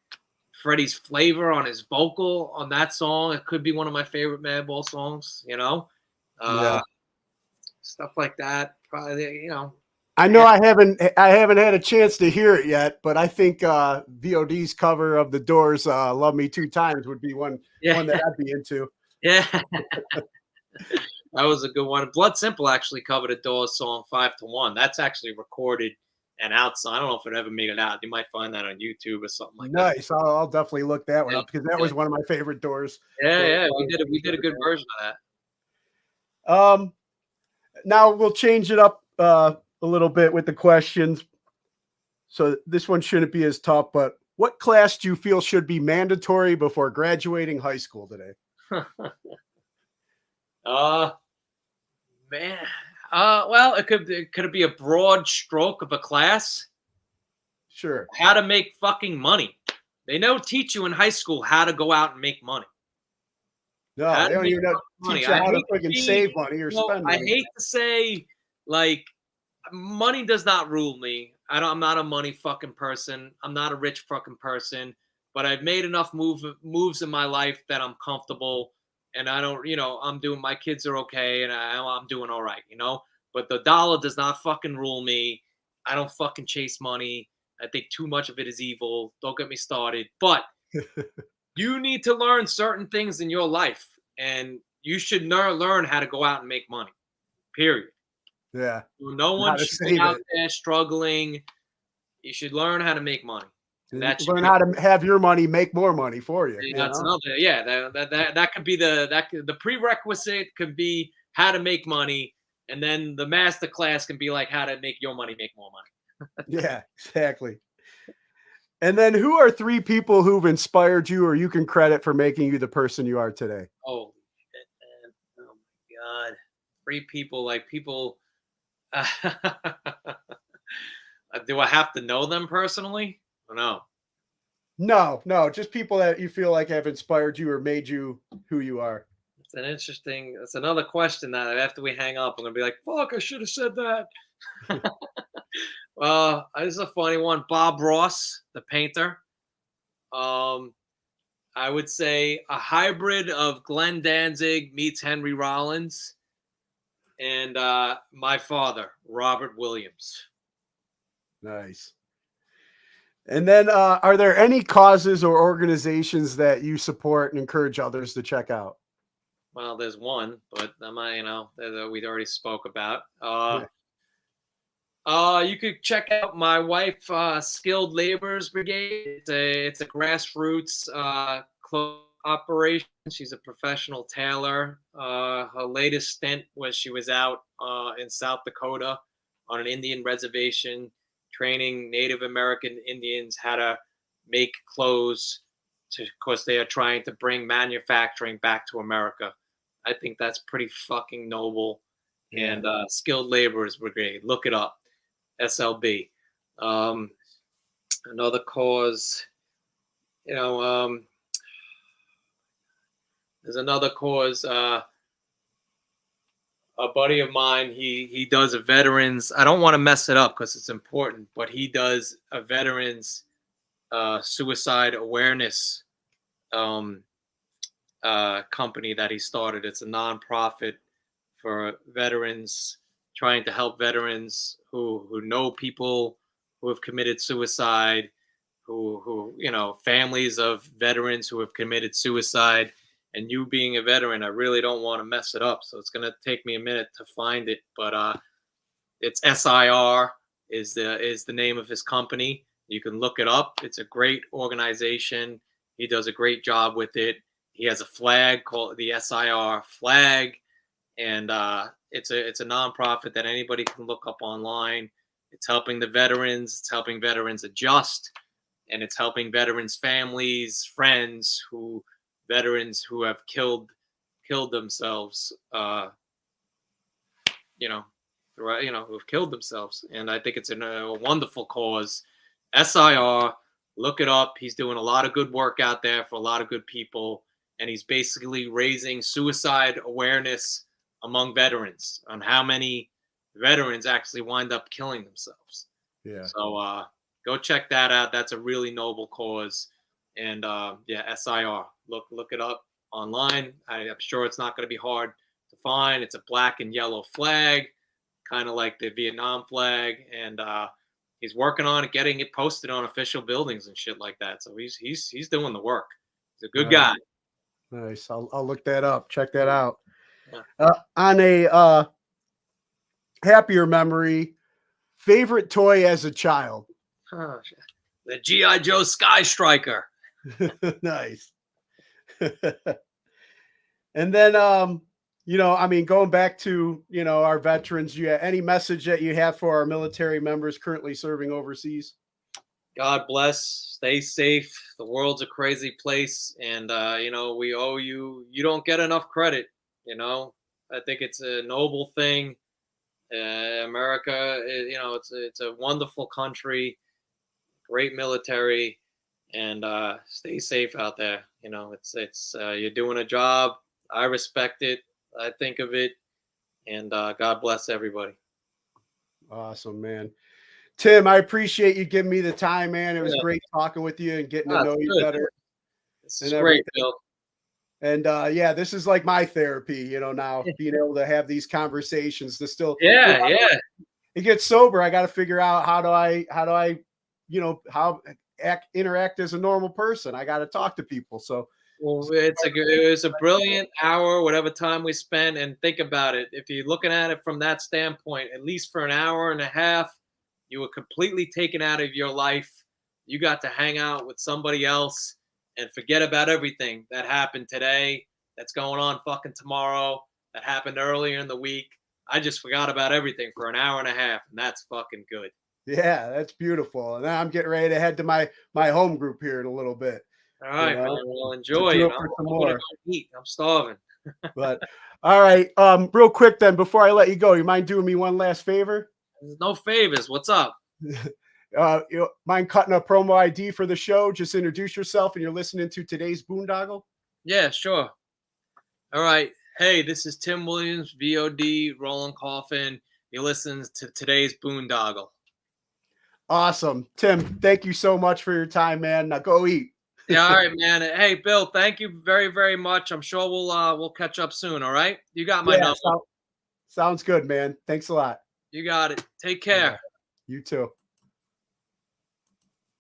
Freddie's flavor on his vocal on that song. It could be one of my favorite Madball songs, stuff like that. Probably, I know I haven't had a chance to hear it yet, but I think VOD's cover of The Doors' "Love Me 2 Times" would be one that I'd be into. Yeah, that was a good one. Bloodsimple actually covered a Doors song, 5 to 1. That's actually recorded and out. So I don't know if it ever made it out. You might find that on YouTube or something like that. Nice. I'll definitely look that one up because that was one of my favorite Doors. Yeah, we did a good version of that. Now we'll change it up a little bit with the questions. So this one shouldn't be as tough, but what class do you feel should be mandatory before graduating high school today? Man. Well, could it be a broad stroke of a class? Sure. How to make fucking money. They don't teach you in high school how to go out and make money. No, they don't even teach you how to freaking save money or spend money. I hate to say, like, money does not rule me. I'm not a money fucking person. I'm not a rich fucking person. But I've made enough moves in my life that I'm comfortable, and I don't, my kids are okay, and I'm doing all right, But the dollar does not fucking rule me. I don't fucking chase money. I think too much of it is evil. Don't get me started. But you need to learn certain things in your life, and you should learn how to go out and make money. Period. Yeah. No one should be out there struggling. You should learn how to make money. Learn how to have your money make more money for you. That's another. Yeah, that could be the prerequisite. Could be how to make money, And then the master class can be like how to make your money make more money. Yeah, exactly. And then who are 3 people who've inspired you or you can credit for making you the person you are today? Oh shit, man. Oh my God. 3 people, like people. Do I have to know them personally? Or no. No, no, just people that you feel like have inspired you or made you who you are. It's an interesting. It's another question that after we hang up, I'm gonna be like, "Fuck, I should have said that." This is a funny one. Bob Ross, the painter. Um, I would say a hybrid of Glenn Danzig meets Henry Rollins, and my father, Robert Williams. Nice. And then are there any causes or organizations that you support and encourage others to check out? Well, there's one, but that we already spoke about. Yeah. You could check out my wife, Skilled Laborers Brigade. It's a grassroots clothes operation. She's a professional tailor. Her latest stint was she was out in South Dakota on an Indian reservation, training Native American Indians how to make clothes. Of course, they are trying to bring manufacturing back to America. I think that's pretty fucking noble. Yeah. And Skilled Laborers Brigade, look it up. SLB. Another cause, you know, there's another cause. A buddy of mine, he does a veterans. I don't want to mess it up because it's important, but he does a veterans suicide awareness company that he started. It's a nonprofit for veterans, trying to help veterans who know people who have committed suicide, who families of veterans who have committed suicide. And you being a veteran, I really don't want to mess it up, so it's gonna take me a minute to find it. But it's SIR is the name of his company. You can look it up. It's a great organization. He does a great job with it. He has a flag called the SIR flag, and it's a nonprofit that anybody can look up online. It's helping the veterans. It's helping veterans adjust, and it's helping veterans' families, friends veterans who have killed themselves. Who have killed themselves, and I think it's a wonderful cause. SIR, look it up. He's doing a lot of good work out there for a lot of good people, and he's basically raising suicide awareness among veterans on how many veterans actually wind up killing themselves. Yeah. So go check that out. That's a really noble cause. And SIR. Look it up online. I'm sure it's not going to be hard to find. It's a black and yellow flag, kind of like the Vietnam flag, and he's working on it, getting it posted on official buildings and shit like that. So he's doing the work. He's a good guy. Nice. I'll look that up. Check that out. Yeah. On a happier memory, favorite toy as a child. Oh, the G.I. Joe Sky Striker. Nice. And then going back to our veterans, you have any message that you have for our military members currently serving overseas? God bless. Stay safe. The world's a crazy place, and we owe you. You don't get enough credit. I think it's a noble thing. America, it's a wonderful country, great military, and stay safe out there. It's you're doing a job. I respect it. I think of it, and God bless everybody. Awesome, man. Tim, I appreciate you giving me the time, man. It was great talking with you and getting to know you better. This is great, Phil. And this is like my therapy, now being able to have these conversations to still it gets sober. I got to figure out how do I interact as a normal person. I got to talk to people. So it was a brilliant hour, whatever time we spent, and think about it. If you're looking at it from that standpoint, at least for an hour and a half, you were completely taken out of your life. You got to hang out with somebody else and forget about everything that happened today, that's going on fucking tomorrow, that happened earlier in the week. I just forgot about everything for an hour and a half, and that's fucking good. Yeah, that's beautiful. And then I'm getting ready to head to my home group here in a little bit. All right, man. Well, enjoy do it. it for some I'm gonna more. go eat. I'm starving. But all right, real quick then, before I let you go, you mind doing me one last favor? There's no favors. What's up? You mind cutting a promo ID for the show? Just introduce yourself, and you're listening to today's Boondoggle. Yeah, sure. All right. Hey, this is Tim Williams, VOD, Rollin Coffin. You listen to today's Boondoggle. Awesome, Tim. Thank you so much for your time, man. Now go eat. Yeah, all right, man. Hey, Bill, thank you very, very much. I'm sure we'll catch up soon. All right. You got my number. Sounds good, man. Thanks a lot. You got it. Take care. You too.